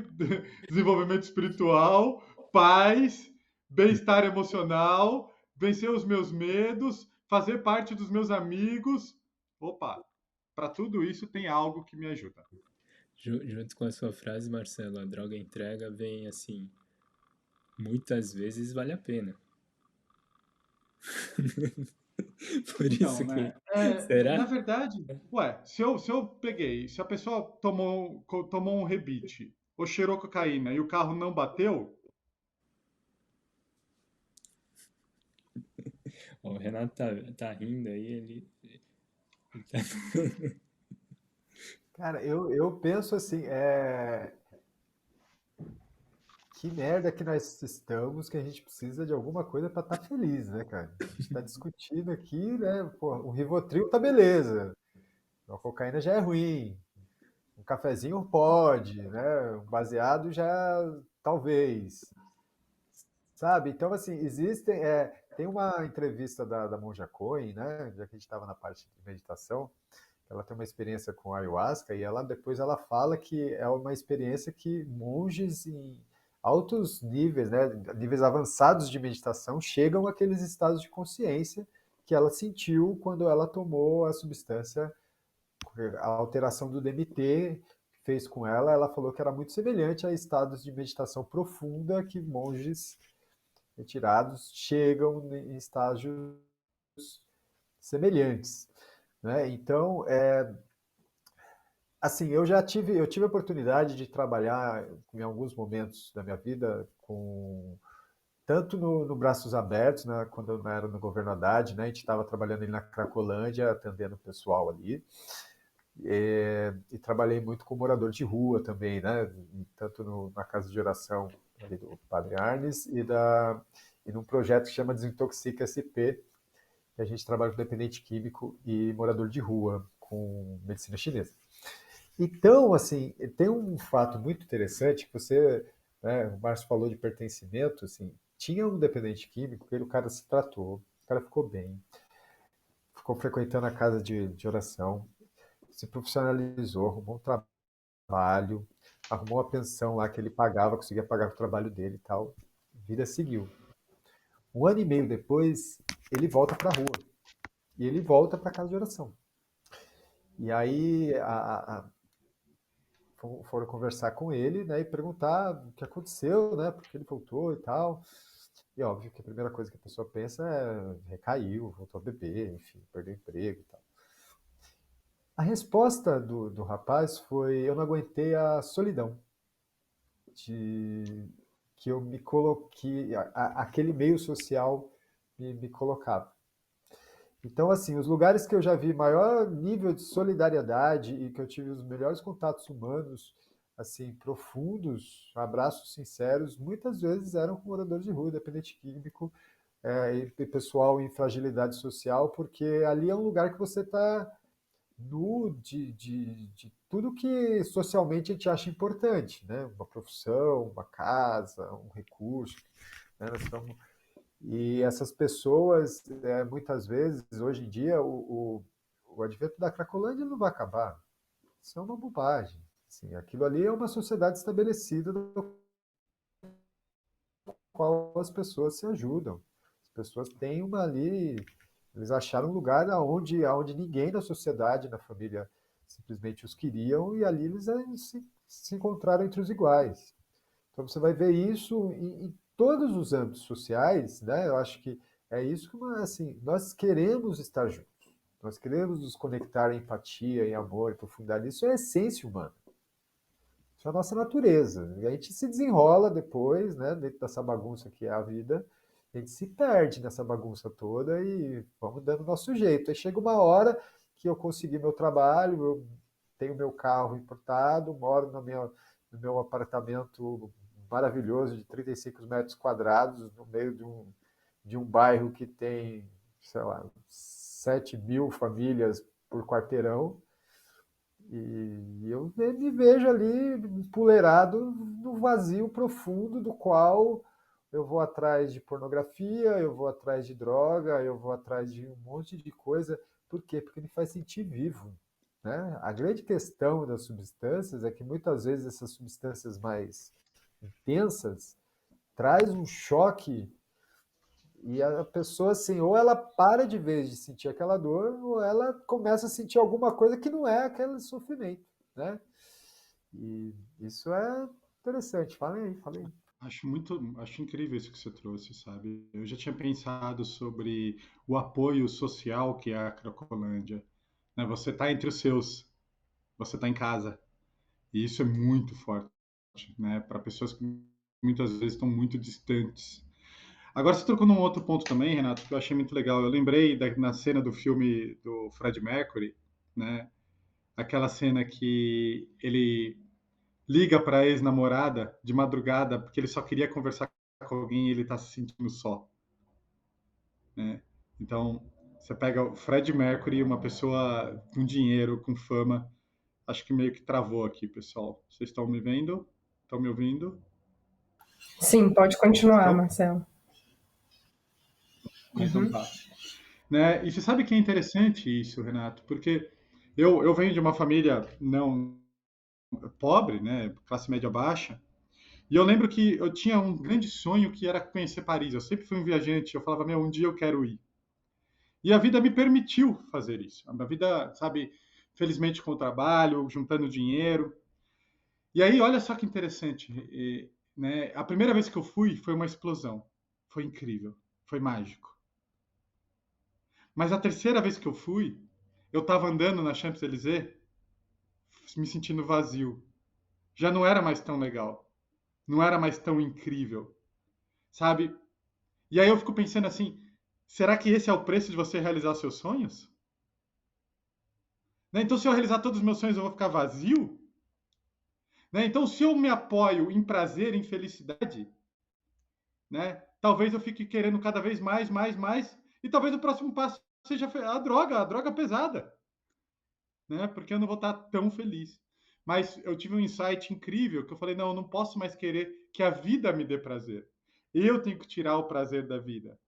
[SPEAKER 1] desenvolvimento espiritual, paz, bem-estar emocional, vencer os meus medos, fazer parte dos meus amigos. Opa, para tudo isso tem algo que me ajuda.
[SPEAKER 4] Junto com a sua frase, Marcelo, a droga entrega vem assim, muitas vezes vale a pena. Por
[SPEAKER 1] Então,
[SPEAKER 4] isso que.
[SPEAKER 1] né? Na
[SPEAKER 4] Será?
[SPEAKER 1] verdade, se a pessoa tomou um rebite ou cheirou cocaína e o carro não bateu,
[SPEAKER 4] Ó, o Renato tá rindo aí, ele tá...
[SPEAKER 2] Cara, eu penso assim, que merda que nós estamos que a gente precisa de alguma coisa para estar feliz, né, cara? A gente está discutindo aqui, né? Pô, o Rivotril tá beleza, a cocaína já é ruim, um cafezinho pode, né? Um baseado já talvez, sabe? Então, assim, tem uma entrevista da Monja Coen, né? Já que a gente estava na parte de meditação, ela tem uma experiência com ayahuasca e depois ela fala que é uma experiência que monges em altos níveis, né, níveis avançados de meditação, chegam àqueles estados de consciência que ela sentiu quando ela tomou a substância, a alteração do DMT fez com ela. Ela falou que era muito semelhante a estados de meditação profunda que monges retirados chegam em estágios semelhantes. Né? Então, assim, eu tive a oportunidade de trabalhar em alguns momentos da minha vida com tanto no Braços Abertos, né, quando eu era no governo Haddad, né, a gente estava trabalhando ali na Cracolândia, atendendo o pessoal ali, e trabalhei muito com morador de rua também, né, tanto na casa de oração ali do Padre Arnes e num projeto que chama Desintoxica SP, que a gente trabalha com dependente químico e morador de rua com medicina chinesa. Então, assim, tem um fato muito interessante que você, né, o Márcio falou de pertencimento, assim, tinha um dependente químico, o cara se tratou, o cara ficou bem, ficou frequentando a casa de oração, se profissionalizou, arrumou um trabalho, arrumou uma pensão lá que ele pagava, conseguia pagar o trabalho dele e tal, a vida seguiu. Um ano e meio depois, ele volta para a rua e ele volta para a casa de oração. E aí foram conversar com ele, né, e perguntar o que aconteceu, né, porque ele voltou e tal. E óbvio que a primeira coisa que a pessoa pensa é recaiu, voltou a beber, enfim, perdeu o emprego e tal. A resposta do rapaz foi: eu não aguentei a solidão de que eu me coloquei, aquele meio social me colocava. Então, assim, os lugares que eu já vi maior nível de solidariedade e que eu tive os melhores contatos humanos, assim, profundos, abraços sinceros, muitas vezes eram com moradores de rua, dependente químico, e pessoal em fragilidade social, porque ali é um lugar que você está nu de tudo que socialmente a gente acha importante, né? Uma profissão, uma casa, um recurso, né? Nós estamos e essas pessoas, muitas vezes, hoje em dia, o advento da Cracolândia não vai acabar. Isso é uma bobagem. Assim, aquilo ali é uma sociedade estabelecida no qual as pessoas se ajudam. As pessoas têm uma ali, eles acharam um lugar onde ninguém na sociedade, na família, simplesmente os queriam e ali eles se encontraram entre os iguais. Então você vai ver isso em todos os âmbitos sociais, né? Eu acho que é isso que assim, nós queremos estar juntos. Nós queremos nos conectar em empatia, em amor, em profundidade. Isso é a essência humana. Isso é a nossa natureza. E a gente se desenrola depois, né, dentro dessa bagunça que é a vida. A gente se perde nessa bagunça toda e vamos dando o nosso jeito. Aí chega uma hora que eu consegui meu trabalho, eu tenho meu carro importado, moro no meu apartamento maravilhoso de 35 metros quadrados, no meio de um bairro que tem, sei lá, 7.000 famílias por quarteirão. E eu me vejo ali empoleirado no vazio profundo do qual eu vou atrás de pornografia, eu vou atrás de droga, eu vou atrás de um monte de coisa. Por quê? Porque me faz sentir vivo. Né? A grande questão das substâncias é que muitas vezes essas substâncias mais intensas traz um choque e a pessoa, assim, ou ela para de vez de sentir aquela dor, ou ela começa a sentir alguma coisa que não é aquele sofrimento, né? E isso é interessante. Falem aí, falem aí.
[SPEAKER 1] Acho incrível isso que você trouxe, sabe? Eu já tinha pensado sobre o apoio social que é a Cracolândia, né? Você está entre os seus, você está em casa, e isso é muito forte, né? Para pessoas que muitas vezes estão muito distantes. Agora você tocou num outro ponto também, Renato, que eu achei muito legal. Eu lembrei na cena do filme do Fred Mercury, né? Aquela cena que ele liga para a ex-namorada de madrugada porque ele só queria conversar com alguém e ele está se sentindo só, né? Então, você pega o Fred Mercury, uma pessoa com dinheiro, com fama, acho que meio que travou aqui, pessoal. Vocês estão me vendo? Estão me ouvindo?
[SPEAKER 3] Sim, pode continuar,
[SPEAKER 1] Estão?
[SPEAKER 3] Marcelo.
[SPEAKER 1] Então
[SPEAKER 3] Uhum.
[SPEAKER 1] tá. Né? E você sabe que é interessante isso, Renato, porque eu venho de uma família não pobre, né, classe média baixa, e eu lembro que eu tinha um grande sonho que era conhecer Paris. Eu sempre fui um viajante, eu falava, meu, um dia eu quero ir. E a vida me permitiu fazer isso. A vida, sabe, felizmente com o trabalho, juntando dinheiro. E aí, olha só que interessante, né? A primeira vez que eu fui foi uma explosão. Foi incrível, foi mágico. Mas a terceira vez que eu fui, eu estava andando na Champs-Élysées, me sentindo vazio. Já não era mais tão legal, não era mais tão incrível, sabe? E aí eu fico pensando assim, será que esse é o preço de você realizar seus sonhos? Né? Então, se eu realizar todos os meus sonhos, eu vou ficar vazio? Né? Então, se eu me apoio em prazer, em felicidade, né? Talvez eu fique querendo cada vez mais, mais, mais, e talvez o próximo passo seja a droga pesada, né? Porque eu não vou estar tão feliz. Mas eu tive um insight incrível que eu falei, não, eu não posso mais querer que a vida me dê prazer. Eu tenho que tirar o prazer da vida.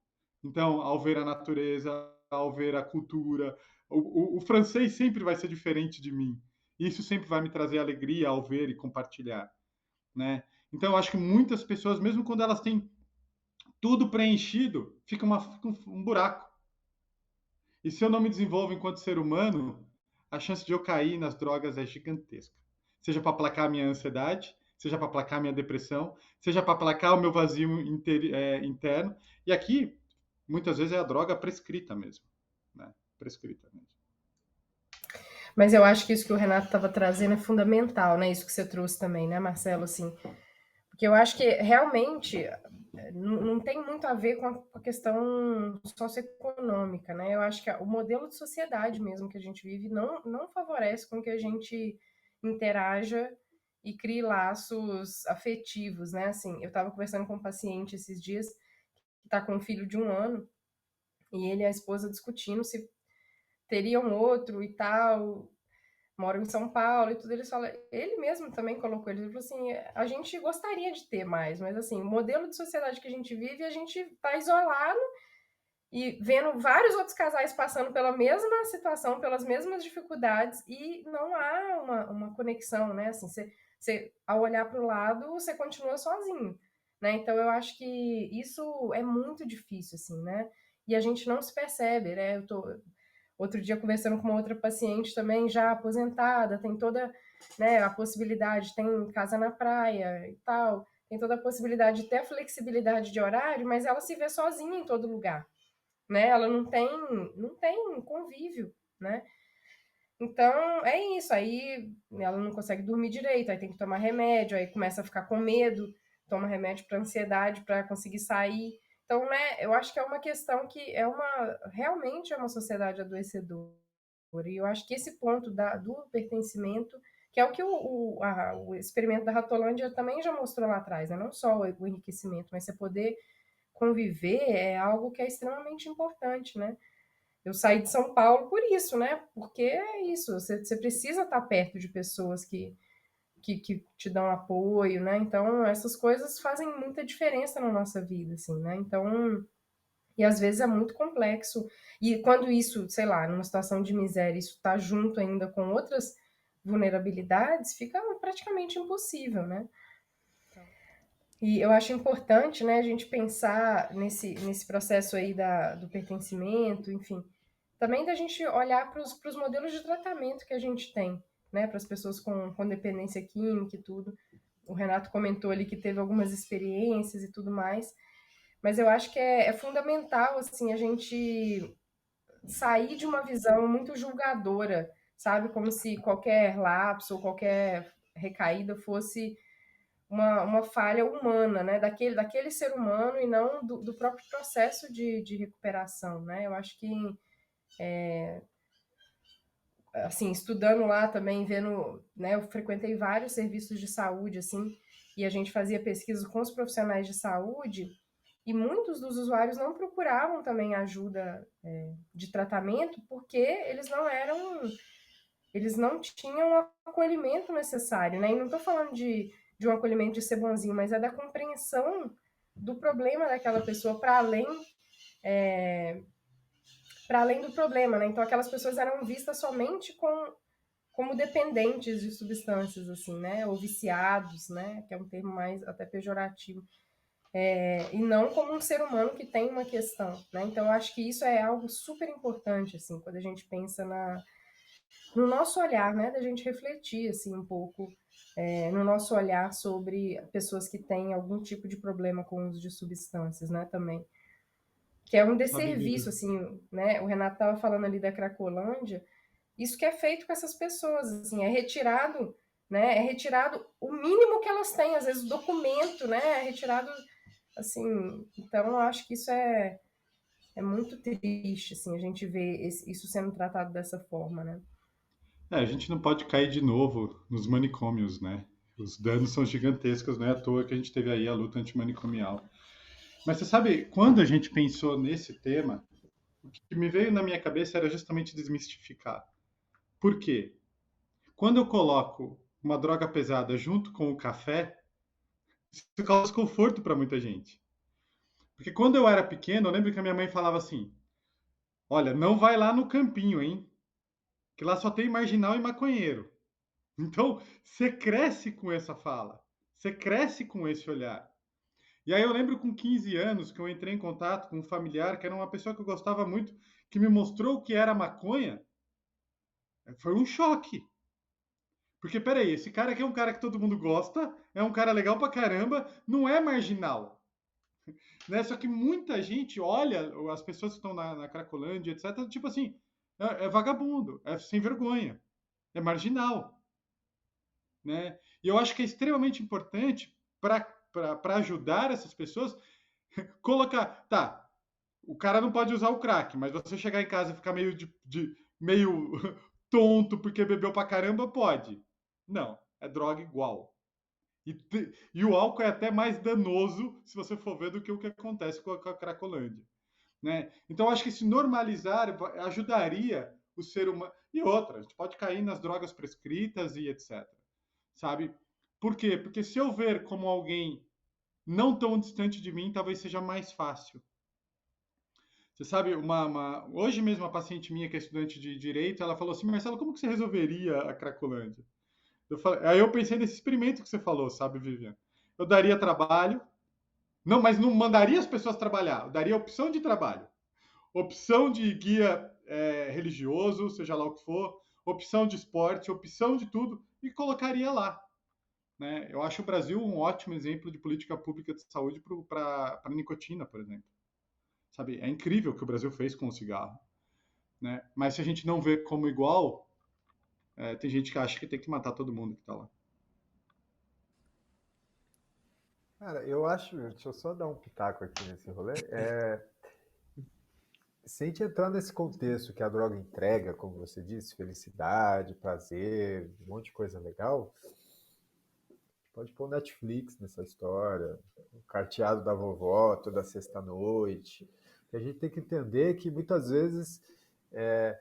[SPEAKER 1] Então, ao ver a natureza, ao ver a cultura, o francês sempre vai ser diferente de mim. Isso sempre vai me trazer alegria ao ver e compartilhar, né? Então, eu acho que muitas pessoas, mesmo quando elas têm tudo preenchido, fica um buraco. E se eu não me desenvolvo enquanto ser humano, a chance de eu cair nas drogas é gigantesca. Seja para aplacar a minha ansiedade, seja para aplacar a minha depressão, seja para aplacar o meu vazio interno. E aqui, muitas vezes, é a droga prescrita mesmo, né? Prescrita mesmo.
[SPEAKER 3] Mas eu acho que isso que o Renato estava trazendo é fundamental, né? Isso que você trouxe também, né, Marcelo? Assim, porque eu acho que realmente não tem muito a ver com a questão socioeconômica, né? Eu acho que o modelo de sociedade mesmo que a gente vive não favorece com que a gente interaja e crie laços afetivos, né? Assim, eu estava conversando com um paciente esses dias que está com um filho de 1 ano e ele e a esposa discutindo se teriam outro e tal, moram em São Paulo e tudo, ele mesmo também colocou, ele falou assim, a gente gostaria de ter mais, mas assim, o modelo de sociedade que a gente vive, a gente está isolado e vendo vários outros casais passando pela mesma situação, pelas mesmas dificuldades e não há uma conexão, né? Assim, você ao olhar para o lado, você continua sozinho, né? Então eu acho que isso é muito difícil, assim, né? E a gente não se percebe, né? Eu tô outro dia conversando com uma outra paciente também, já aposentada, tem toda, né, a possibilidade, tem casa na praia e tal, tem toda a possibilidade de ter a flexibilidade de horário, mas ela se vê sozinha em todo lugar, né? Ela não tem convívio, né? Então, é isso, aí ela não consegue dormir direito, aí tem que tomar remédio, aí começa a ficar com medo, toma remédio para ansiedade para conseguir sair. Então, né, eu acho que é uma questão que realmente é uma sociedade adoecedora. E eu acho que esse ponto do pertencimento, que é o que o experimento da Ratolândia também já mostrou lá atrás, né? Não só o enriquecimento, mas você poder conviver é algo que é extremamente importante, né? Eu saí de São Paulo por isso, né? Porque é isso, você precisa estar perto de pessoas que te dão apoio, né? Então, essas coisas fazem muita diferença na nossa vida, assim, né? Então, e às vezes é muito complexo. E quando isso, sei lá, numa situação de miséria, isso está junto ainda com outras vulnerabilidades, fica praticamente impossível, né? E eu acho importante, né, a gente pensar nesse processo aí do pertencimento, enfim, também da gente olhar para os modelos de tratamento que a gente tem, né, para as pessoas com dependência química e tudo. O Renato comentou ali que teve algumas experiências e tudo mais, mas eu acho que é fundamental, assim, a gente sair de uma visão muito julgadora, sabe? Como se qualquer lapso ou qualquer recaída fosse uma falha humana, né? Daquele ser humano e não do próprio processo de recuperação, né? Eu acho que, assim, estudando lá também, vendo, né? Eu frequentei vários serviços de saúde, assim, e a gente fazia pesquisa com os profissionais de saúde e muitos dos usuários não procuravam também ajuda de tratamento porque eles não tinham o acolhimento necessário, né? E não estou falando de um acolhimento de ser bonzinho, mas é da compreensão do problema daquela pessoa para além do problema, né? Então aquelas pessoas eram vistas somente como dependentes de substâncias, assim, né? Ou viciados, né? Que é um termo mais até pejorativo. E não como um ser humano que tem uma questão, né? Então eu acho que isso é algo super importante, assim, quando a gente pensa no nosso olhar, né? Da gente refletir, assim, um pouco no nosso olhar sobre pessoas que têm algum tipo de problema com o uso de substâncias, né? Também. Que é um
[SPEAKER 1] Sabe,
[SPEAKER 3] desserviço,
[SPEAKER 1] Lívia?
[SPEAKER 3] assim, né? O Renato estava falando ali da Cracolândia. Isso que é feito com essas pessoas, assim, é retirado, né? É retirado o mínimo que elas têm, às vezes o documento, né? É retirado, assim. Então, eu acho que isso é muito triste, assim, a gente ver isso sendo tratado dessa forma, né?
[SPEAKER 1] A gente não pode cair de novo nos manicômios, né? Os danos são gigantescos, não é à toa que a gente teve aí a luta antimanicomial. Mas você sabe, quando a gente pensou nesse tema, o que me veio na minha cabeça era justamente desmistificar. Por quê? Quando eu coloco uma droga pesada junto com o café, isso causa conforto para muita gente. Porque quando eu era pequeno, eu lembro que a minha mãe falava assim: Olha, não vai lá no campinho, hein? Que lá só tem marginal e maconheiro. Então, você cresce com essa fala, você cresce com esse olhar. E aí eu lembro com 15 anos que eu entrei em contato com um familiar que era uma pessoa que eu gostava muito, que me mostrou o que era maconha. Foi um choque. Porque, peraí, esse cara aqui é um cara que todo mundo gosta, é um cara legal pra caramba, não é marginal. Né? Só que muita gente olha as pessoas que estão na Cracolândia, etc., tipo assim, é vagabundo, é sem vergonha, é marginal. Né? E eu acho que é extremamente importante para ajudar essas pessoas colocar, tá, o cara não pode usar o crack, mas você chegar em casa e ficar meio tonto porque bebeu pra caramba, pode. Não, é droga igual. E o álcool é até mais danoso, se você for ver, do que o que acontece com a Cracolândia. Né? Então, acho que se normalizar ajudaria o ser humano. E outra, a gente pode cair nas drogas prescritas e etc. Sabe? Por quê? Porque se eu ver como alguém não tão distante de mim, talvez seja mais fácil. Você sabe, hoje mesmo uma paciente minha que é estudante de direito, ela falou assim, Marcelo, como que você resolveria a Cracolândia? Aí eu pensei nesse experimento que você falou, sabe, Vivian? Eu daria trabalho, não, mas não mandaria as pessoas trabalhar, eu daria opção de trabalho. Opção de guia religioso, seja lá o que for, opção de esporte, opção de tudo, e colocaria lá. Né? Eu acho o Brasil um ótimo exemplo de política pública de saúde para a nicotina, por exemplo. Sabe? É incrível o que o Brasil fez com o cigarro. Né? Mas se a gente não vê como igual, tem gente que acha que tem que matar todo mundo que está lá.
[SPEAKER 2] Cara, eu acho, deixa eu só dar um pitaco aqui nesse rolê. Se a gente entrar nesse contexto que a droga entrega, como você disse, felicidade, prazer, um monte de coisa legal, pode pôr Netflix nessa história, o carteado da vovó toda sexta-noite. A gente tem que entender que muitas vezes a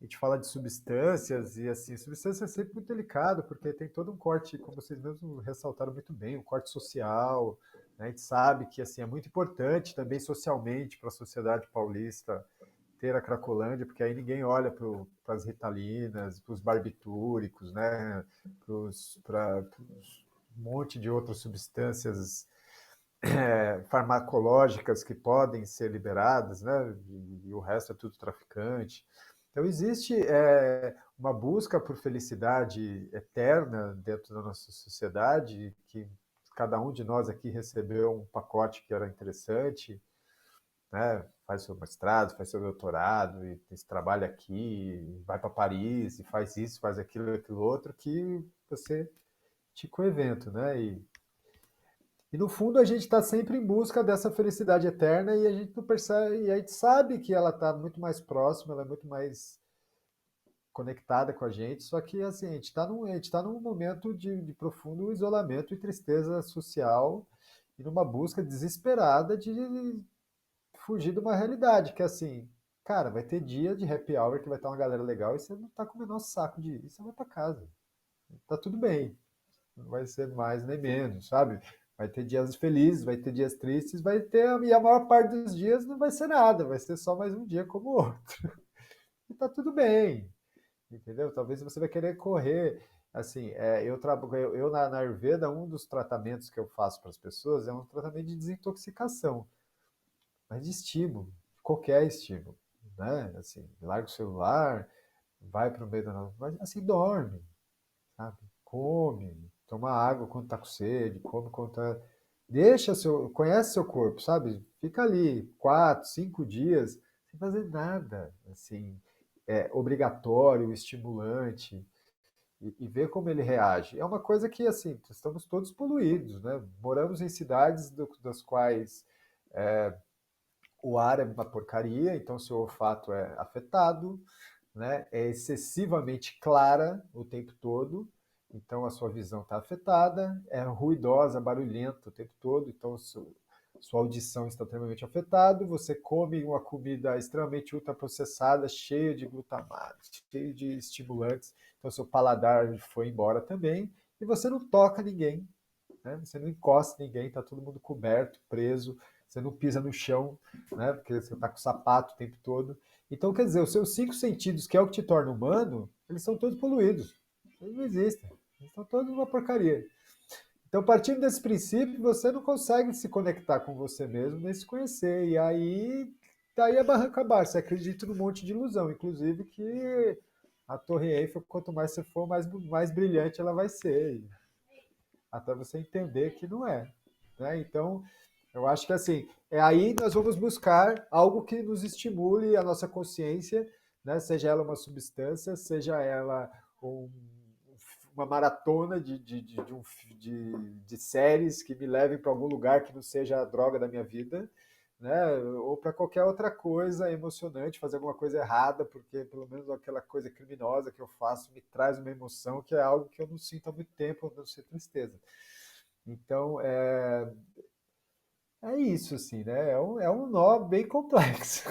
[SPEAKER 2] gente fala de substâncias e assim, substância é sempre muito delicado, porque tem todo um corte, como vocês mesmos ressaltaram muito bem, um corte social, né? A gente sabe que assim é muito importante também socialmente para a sociedade paulista ter a Cracolândia, porque aí ninguém olha para as ritalinas, para os barbitúricos, né? Para um monte de outras substâncias farmacológicas que podem ser liberadas, né? E o resto é tudo traficante. Então, existe uma busca por felicidade eterna dentro da nossa sociedade, que cada um de nós aqui recebeu um pacote que era interessante, né? Faz seu mestrado, faz seu doutorado, e trabalha aqui, vai para Paris, e faz isso, faz aquilo, aquilo outro, que você tica o evento, né? E no fundo a gente está sempre em busca dessa felicidade eterna e a gente não percebe, e a gente sabe que ela está muito mais próxima, ela é muito mais conectada com a gente, só que assim, a gente tá num momento de profundo isolamento e tristeza social e numa busca desesperada de fugir de uma realidade, que é assim, cara, vai ter dia de happy hour que vai estar uma galera legal e você não tá com o menor saco de ir, você vai para casa. Tá tudo bem, não vai ser mais nem menos, sabe? Vai ter dias felizes, vai ter dias tristes, vai ter, e a maior parte dos dias não vai ser nada, vai ser só mais um dia como o outro. E tá tudo bem, entendeu? Talvez você vai querer correr. Assim, eu na Ayurveda, um dos tratamentos que eu faço para as pessoas é um tratamento de desintoxicação, mas de estímulo, qualquer estímulo, né? Assim, larga o celular, vai para o meio da noite, mas assim, dorme, sabe? Come, toma água quando tá com sede, come quando tá... Conhece seu corpo, sabe? Fica ali 4, 5 dias sem fazer nada, assim, obrigatório, estimulante, e ver como ele reage. É uma coisa que, assim, estamos todos poluídos, né? Moramos em cidades das quais o ar é uma porcaria, então seu olfato é afetado, né? É excessivamente clara o tempo todo, então a sua visão está afetada, é ruidosa, barulhenta o tempo todo, então sua audição está extremamente afetada, você come uma comida extremamente ultraprocessada, cheia de glutamato, cheia de estimulantes, então seu paladar foi embora também, e você não toca ninguém, né? Você não encosta ninguém, está todo mundo coberto, preso, você não pisa no chão, né? Porque você está com sapato o tempo todo. Então, quer dizer, os seus 5 sentidos, que é o que te torna humano, eles são todos poluídos. Eles não existem. Eles estão todos uma porcaria. Então, partindo desse princípio, você não consegue se conectar com você mesmo, nem se conhecer. E aí, daí a barranca abaixo. Você acredita num monte de ilusão, inclusive que A Torre Eiffel, quanto mais você for, mais brilhante ela vai ser, até você entender que não é. Né? Então, eu acho que assim, aí nós vamos buscar algo que nos estimule a nossa consciência, né? Seja ela uma substância, seja ela um, uma maratona de séries que me levem para algum lugar que não seja a droga da minha vida, né? Ou para qualquer outra coisa emocionante, fazer alguma coisa errada, porque pelo menos aquela coisa criminosa que eu faço me traz uma emoção que é algo que eu não sinto há muito tempo, a não ser tristeza. Então, é isso, assim, né? É um nó bem complexo.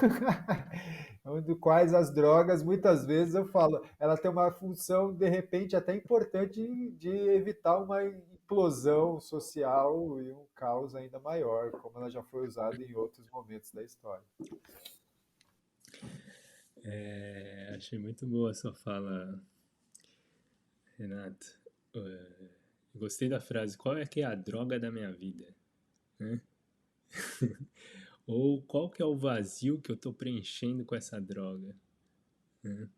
[SPEAKER 2] Onde quais as drogas, muitas vezes eu falo, ela tem uma função, de repente, até importante de evitar uma implosão social e um caos ainda maior, como ela já foi usada em outros momentos da história.
[SPEAKER 4] Achei muito boa a sua fala, Renato. É, gostei da frase, qual é que é a droga da minha vida? Né? Ou qual que é o vazio que eu estou preenchendo com essa droga? Né?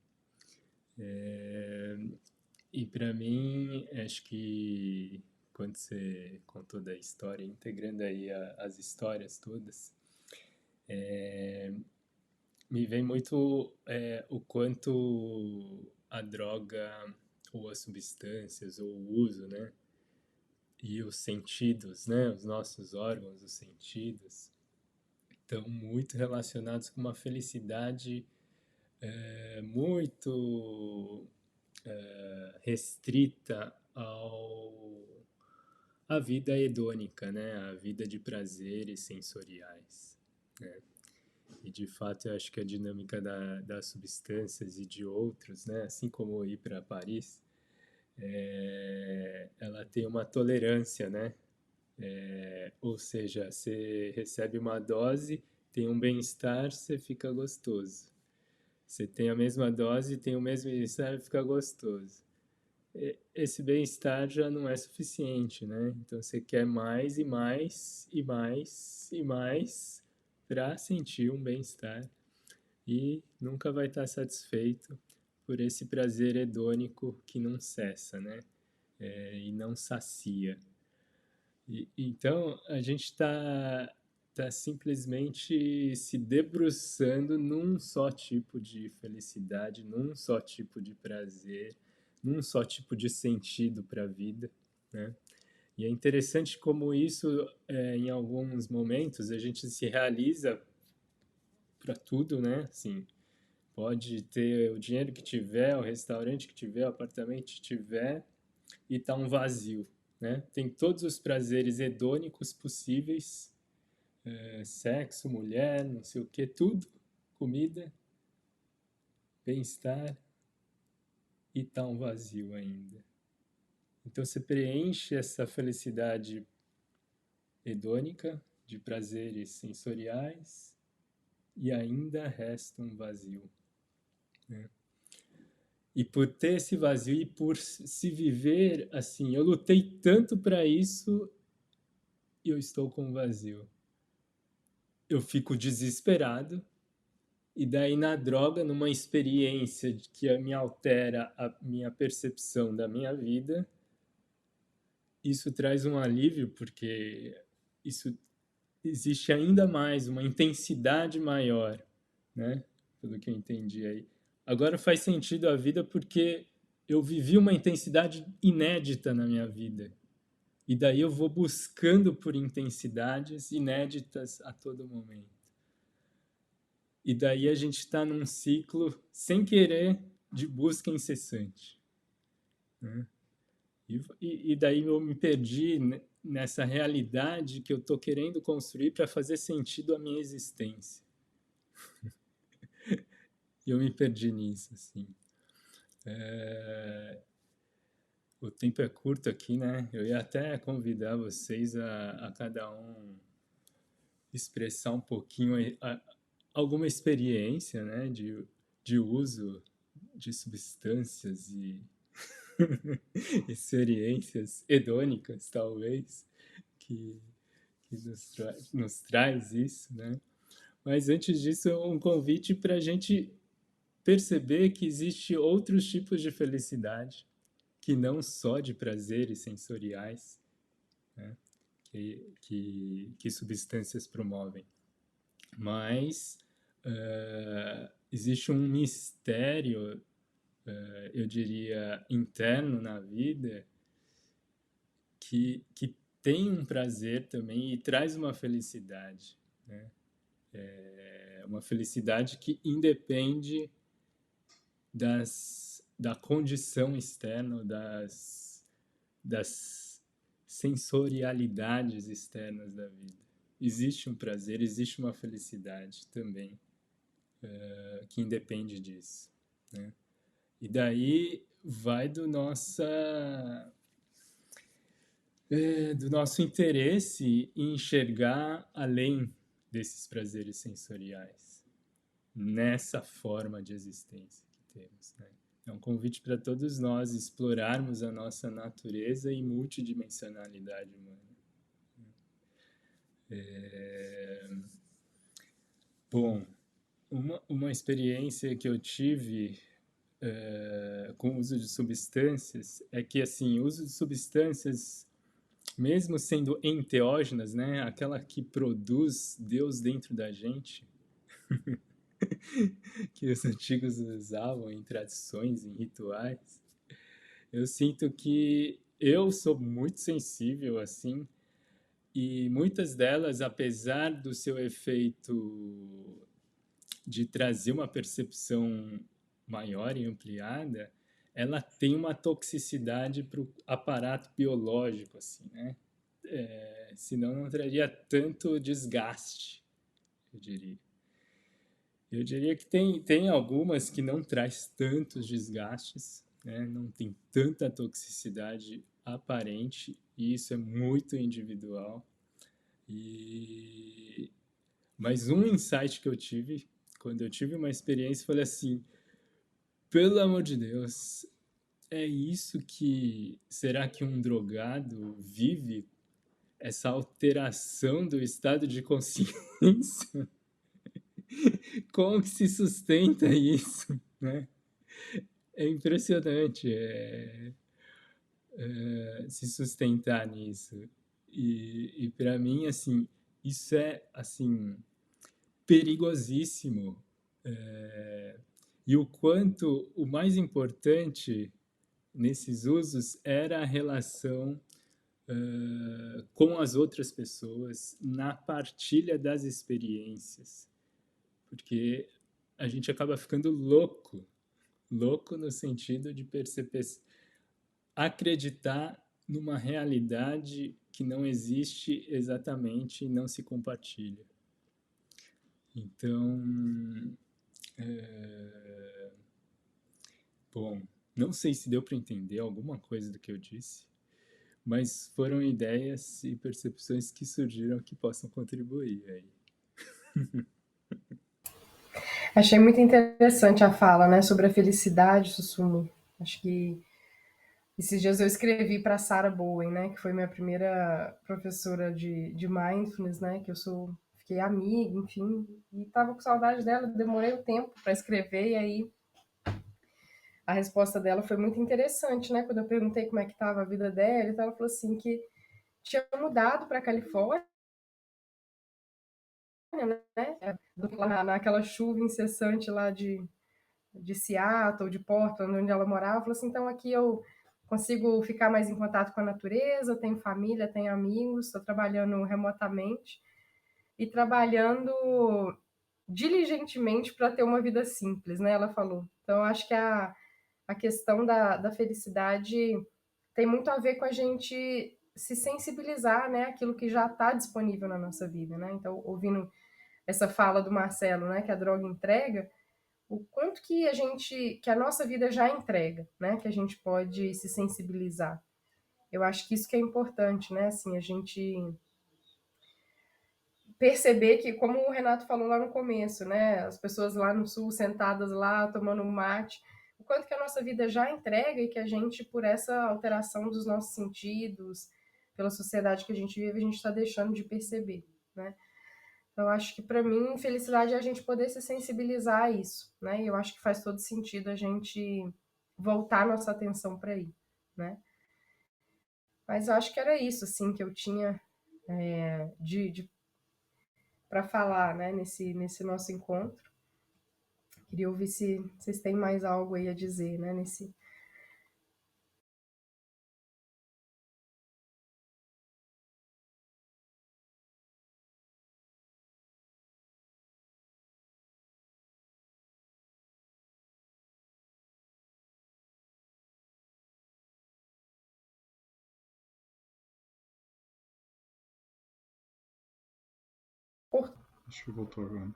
[SPEAKER 4] E para mim, acho que quando você contou da história, integrando aí as histórias todas, me vem muito o quanto a droga ou as substâncias ou o uso, né? E os sentidos, né? Os nossos órgãos, os sentidos, estão muito relacionados com uma felicidade muito restrita à vida hedônica, né? À vida de prazeres sensoriais, né? E de fato eu acho que a dinâmica das substâncias e de outros, né? Assim como ir para Paris, ela tem uma tolerância, né? Ou seja, você recebe uma dose, tem um bem-estar, você fica gostoso. Você tem a mesma dose, tem o mesmo bem-estar, fica gostoso. Esse bem-estar já não é suficiente, né? Então você quer mais e mais e mais e mais para sentir um bem-estar e nunca vai estar satisfeito por esse prazer hedônico que não cessa, né? E não sacia. Então a gente tá simplesmente se debruçando num só tipo de felicidade, num só tipo de prazer, num só tipo de sentido para a vida, né? E é interessante como isso, em alguns momentos, a gente se realiza para tudo, né? Assim, pode ter o dinheiro que tiver, o restaurante que tiver, o apartamento que tiver, e tá um vazio, né? Tem todos os prazeres hedônicos possíveis, sexo, mulher, não sei o que, tudo, comida, bem-estar, e tá um vazio ainda. Então você preenche essa felicidade hedônica, de prazeres sensoriais, e ainda resta um vazio, né? E por ter esse vazio e por se viver assim, eu lutei tanto para isso e eu estou com um vazio. Eu fico desesperado e daí na droga, numa experiência que me altera a minha percepção da minha vida, isso traz um alívio porque isso existe ainda mais uma intensidade maior, né? Pelo que eu entendi aí. Agora faz sentido a vida porque eu vivi uma intensidade inédita na minha vida. E daí eu vou buscando por intensidades inéditas a todo momento. E daí a gente está num ciclo, sem querer, de busca incessante, né? E daí eu me perdi nessa realidade que eu estou querendo construir para fazer sentido à minha existência. E eu me perdi nisso, assim. O tempo é curto aqui, né? Eu ia até convidar vocês a cada um expressar um pouquinho alguma experiência, né? De uso de substâncias e experiências hedônicas, talvez, que, nos traz isso, né? Mas antes disso, um convite para a gente perceber que existe outros tipos de felicidade, que não só de prazeres sensoriais, né, que substâncias promovem. Mas existe um mistério, eu diria, interno na vida que tem um prazer também e traz uma felicidade, né? Uma felicidade que independe da condição externa, das sensorialidades externas da vida. Existe um prazer, existe uma felicidade também que independe disso, né? E daí vai do nosso interesse em enxergar além desses prazeres sensoriais, nessa forma de existência que temos, né? É um convite para todos nós explorarmos a nossa natureza e multidimensionalidade humana. Bom, uma experiência que eu tive com o uso de substâncias é que, assim, o uso de substâncias, mesmo sendo enteógenas, né, aquela que produz Deus dentro da gente, que os antigos usavam em tradições, em rituais, eu sinto que eu sou muito sensível, assim, e muitas delas, apesar do seu efeito de trazer uma percepção maior e ampliada, ela tem uma toxicidade para o aparato biológico, assim, né? Senão não traria tanto desgaste, eu diria. Eu diria que tem algumas que não traz tantos desgastes, né? Não tem tanta toxicidade aparente, e isso é muito individual. Mas um insight que eu tive, quando eu tive uma experiência, eu falei assim, pelo amor de Deus, é isso que... Será que um drogado vive essa alteração do estado de consciência? Como que se sustenta isso, né? É impressionante se sustentar nisso. E para mim, assim, isso é, assim, perigosíssimo. E o quanto o mais importante nesses usos era a relação com as outras pessoas, na partilha das experiências. Porque a gente acaba ficando louco no sentido de perceber, acreditar numa realidade que não existe exatamente e não se compartilha. Então, bom, não sei se deu para entender alguma coisa do que eu disse, mas foram ideias e percepções que surgiram que possam contribuir aí.
[SPEAKER 3] Achei muito interessante a fala, né, sobre a felicidade, Susumu. Acho que esses dias eu escrevi para Sarah Bowen, né, que foi minha primeira professora de mindfulness, né, que fiquei amiga, enfim, e estava com saudade dela, demorei um tempo para escrever, e aí a resposta dela foi muito interessante, né, quando eu perguntei como é que estava a vida dela, então ela falou assim que tinha mudado para a Califórnia, né, naquela chuva incessante lá de Seattle, de Portland, onde ela morava, falou assim, então aqui eu consigo ficar mais em contato com a natureza, eu tenho família, tenho amigos, estou trabalhando remotamente e trabalhando diligentemente para ter uma vida simples, né? Ela falou. Então, eu acho que a questão da felicidade tem muito a ver com a gente se sensibilizar, né? Aquilo que já está disponível na nossa vida, né? Então, ouvindo essa fala do Marcelo, né? Que a droga entrega, o quanto que a nossa vida já entrega, né? Que a gente pode se sensibilizar. Eu acho que isso que é importante, né? Assim, a gente perceber que, como o Renato falou lá no começo, né? As pessoas lá no sul sentadas lá tomando um mate, o quanto que a nossa vida já entrega e que a gente, por essa alteração dos nossos sentidos, pela sociedade que a gente vive, a gente está deixando de perceber, né? Eu acho que para mim, felicidade é a gente poder se sensibilizar a isso, né? E eu acho que faz todo sentido a gente voltar nossa atenção para aí, né? Mas eu acho que era isso, assim, que eu tinha de para falar, né? Nesse nosso encontro. Queria ouvir se vocês têm mais algo aí a dizer, né? Nesse
[SPEAKER 1] Acho que voltou agora.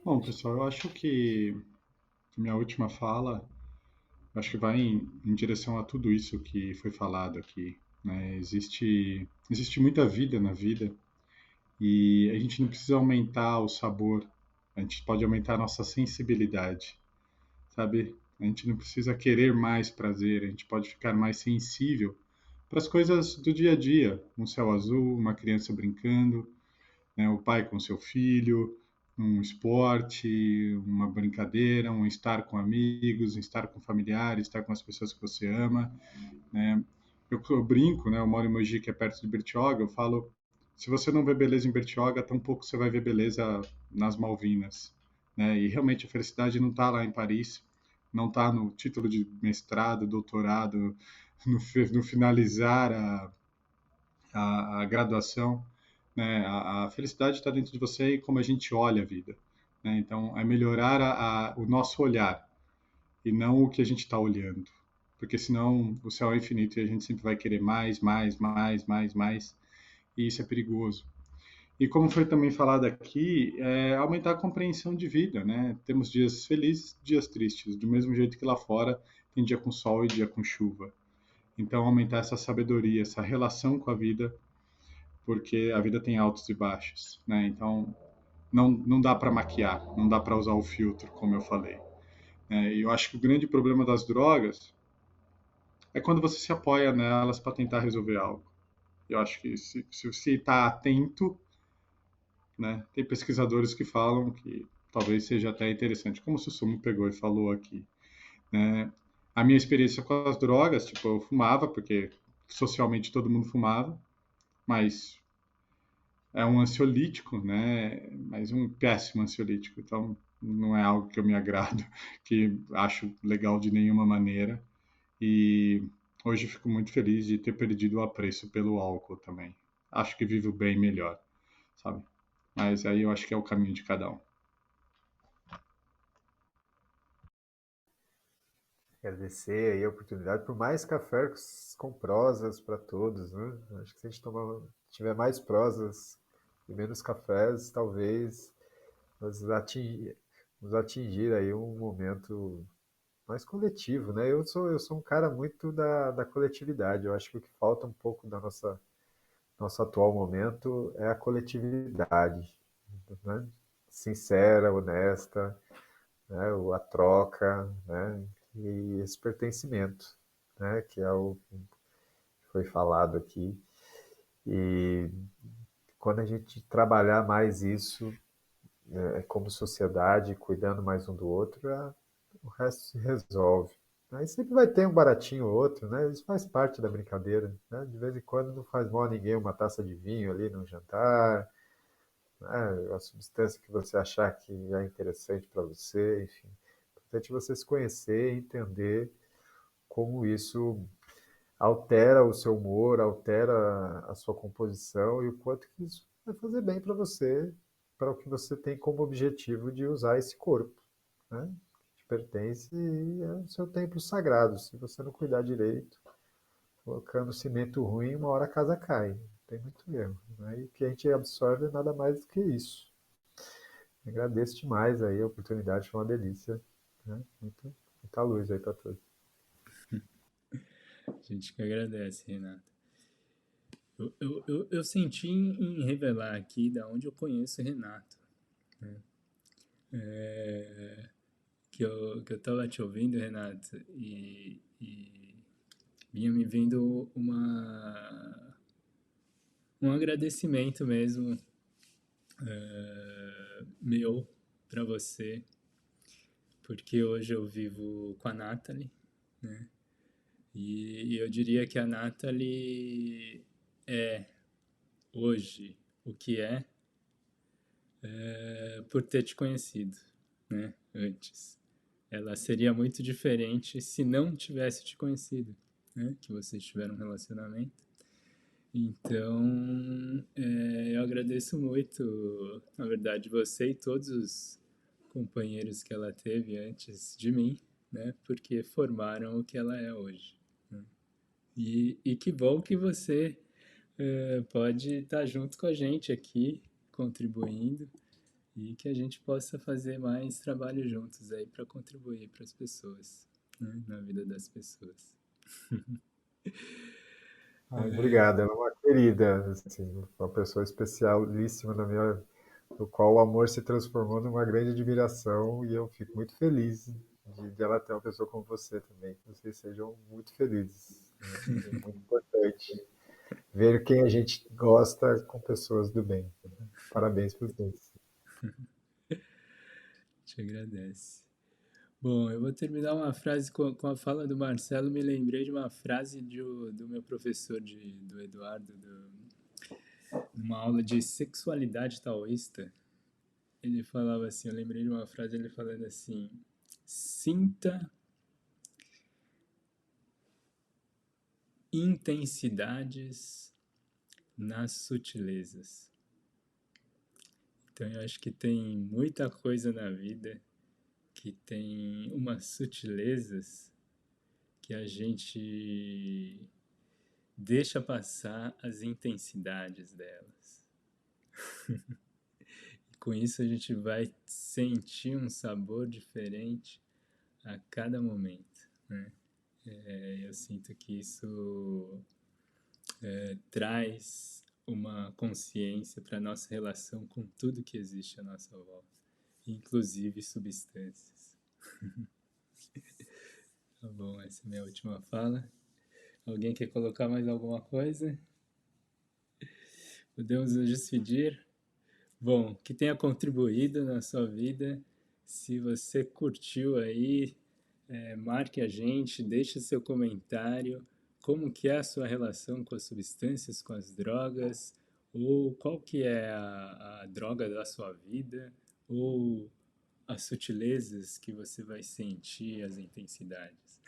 [SPEAKER 1] Bom, pessoal, eu acho que minha última fala, acho que vai em direção a tudo isso que foi falado aqui, né? Existe muita vida na vida e a gente não precisa aumentar o sabor, a gente pode aumentar a nossa sensibilidade, sabe? A gente não precisa querer mais prazer, a gente pode ficar mais sensível para as coisas do dia a dia, um céu azul, uma criança brincando, né, o pai com seu filho, um esporte, uma brincadeira, um estar com amigos, um estar com familiares, estar com as pessoas que você ama, né? Eu brinco, né? Eu moro em Mogi, que é perto de Bertioga. Eu falo, se você não vê beleza em Bertioga, tampouco você vai ver beleza nas Malvinas, né? E realmente a felicidade não está lá em Paris, não está no título de mestrado, doutorado, no finalizar a graduação, né? A felicidade está dentro de você e como a gente olha a vida, né? Então, é melhorar o nosso olhar e não o que a gente está olhando, porque senão o céu é infinito e a gente sempre vai querer mais, mais, mais, mais, mais, e isso é perigoso. E como foi também falado aqui, é aumentar a compreensão de vida, né? Temos dias felizes, dias tristes, do mesmo jeito que lá fora tem dia com sol e dia com chuva. Então, aumentar essa sabedoria, essa relação com a vida, porque a vida tem altos e baixos, né? Então, não dá para maquiar, não dá para usar o filtro, como eu falei. E eu acho que o grande problema das drogas é quando você se apoia nelas para tentar resolver algo. Eu acho que se você está atento, né, tem pesquisadores que falam que talvez seja até interessante, como o Susumu pegou e falou aqui, né? A minha experiência com as drogas, tipo, eu fumava, porque socialmente todo mundo fumava, mas é um ansiolítico, né? Mas um péssimo ansiolítico, então não é algo que eu me agrado, que acho legal de nenhuma maneira. E hoje fico muito feliz de ter perdido o apreço pelo álcool também. Acho que vivo bem melhor, sabe? Mas aí eu acho que é o caminho de cada um.
[SPEAKER 2] Agradecer aí a oportunidade por mais cafés com prosas para todos, né? Acho que se a gente tiver mais prosas e menos cafés, talvez nós nos atingir aí um momento mais coletivo, né? Eu sou um cara muito da coletividade. Eu acho que o que falta um pouco da nosso atual momento é a coletividade, né? Sincera, honesta, né? A troca, né? E esse pertencimento, né? Que é o que foi falado aqui. E quando a gente trabalhar mais isso, como sociedade, cuidando mais um do outro, o resto se resolve. Aí sempre vai ter um baratinho ou outro, né? Isso faz parte da brincadeira, né? De vez em quando não faz mal a ninguém uma taça de vinho ali no jantar, né? A substância que você achar que é interessante para você, enfim. É importante você se conhecer e entender como isso altera o seu humor, altera a sua composição e o quanto que isso vai fazer bem para você, para o que você tem como objetivo de usar esse corpo, né? Que te pertence e é o seu templo sagrado. Se você não cuidar direito, colocando cimento ruim, uma hora a casa cai. Não tem muito erro, né? E o que a gente absorve é nada mais do que isso. Agradeço demais aí a oportunidade, foi uma delícia, né? Muita luz aí para todos.
[SPEAKER 4] A gente que agradece, Renato. Eu senti em revelar aqui da onde eu conheço o Renato. Né? Que eu tava te ouvindo, Renato, e vinha me vindo um agradecimento mesmo meu para você, porque hoje eu vivo com a Nathalie, né? E eu diria que a Nathalie é hoje o que por ter te conhecido, né? Antes. Ela seria muito diferente se não tivesse te conhecido, né? Que vocês tiveram um relacionamento. Então, eu agradeço muito, na verdade, você e todos os companheiros que ela teve antes de mim, né? Porque formaram o que ela é hoje. Né? E que bom que você pode estar junto com a gente aqui, contribuindo, e que a gente possa fazer mais trabalho juntos aí para contribuir para as pessoas, né? Na vida das pessoas.
[SPEAKER 2] Obrigado, ela é uma querida, assim, uma pessoa especialíssima na minha, no qual o amor se transformou numa grande admiração e eu fico muito feliz de ela ter uma pessoa como você também, que vocês sejam muito felizes. Né? É muito importante ver quem a gente gosta com pessoas do bem. Parabéns para os dois.
[SPEAKER 4] Te agradece. Bom, eu vou terminar uma frase com a fala do Marcelo. Me lembrei de uma frase do meu professor, do Eduardo, numa aula de sexualidade taoísta. Ele falava assim, eu lembrei de uma frase ele falando assim: sinta intensidades nas sutilezas. Então eu acho que tem muita coisa na vida que tem umas sutilezas que a gente deixa passar as intensidades delas. E com isso a gente vai sentir um sabor diferente a cada momento, né? Eu sinto que isso traz uma consciência para a nossa relação com tudo que existe à nossa volta, inclusive substâncias. Tá bom, essa é a minha última fala. Alguém quer colocar mais alguma coisa? Podemos nos despedir? Bom, que tenha contribuído na sua vida. Se você curtiu aí, marque a gente, deixe seu comentário. Como que é a sua relação com as substâncias, com as drogas? Ou qual que é a droga da sua vida? Ou as sutilezas que você vai sentir, as intensidades?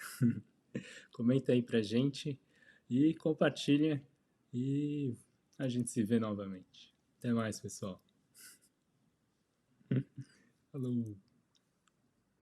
[SPEAKER 4] Comenta aí pra gente e compartilha e a gente se vê novamente. Até mais, pessoal. Falou!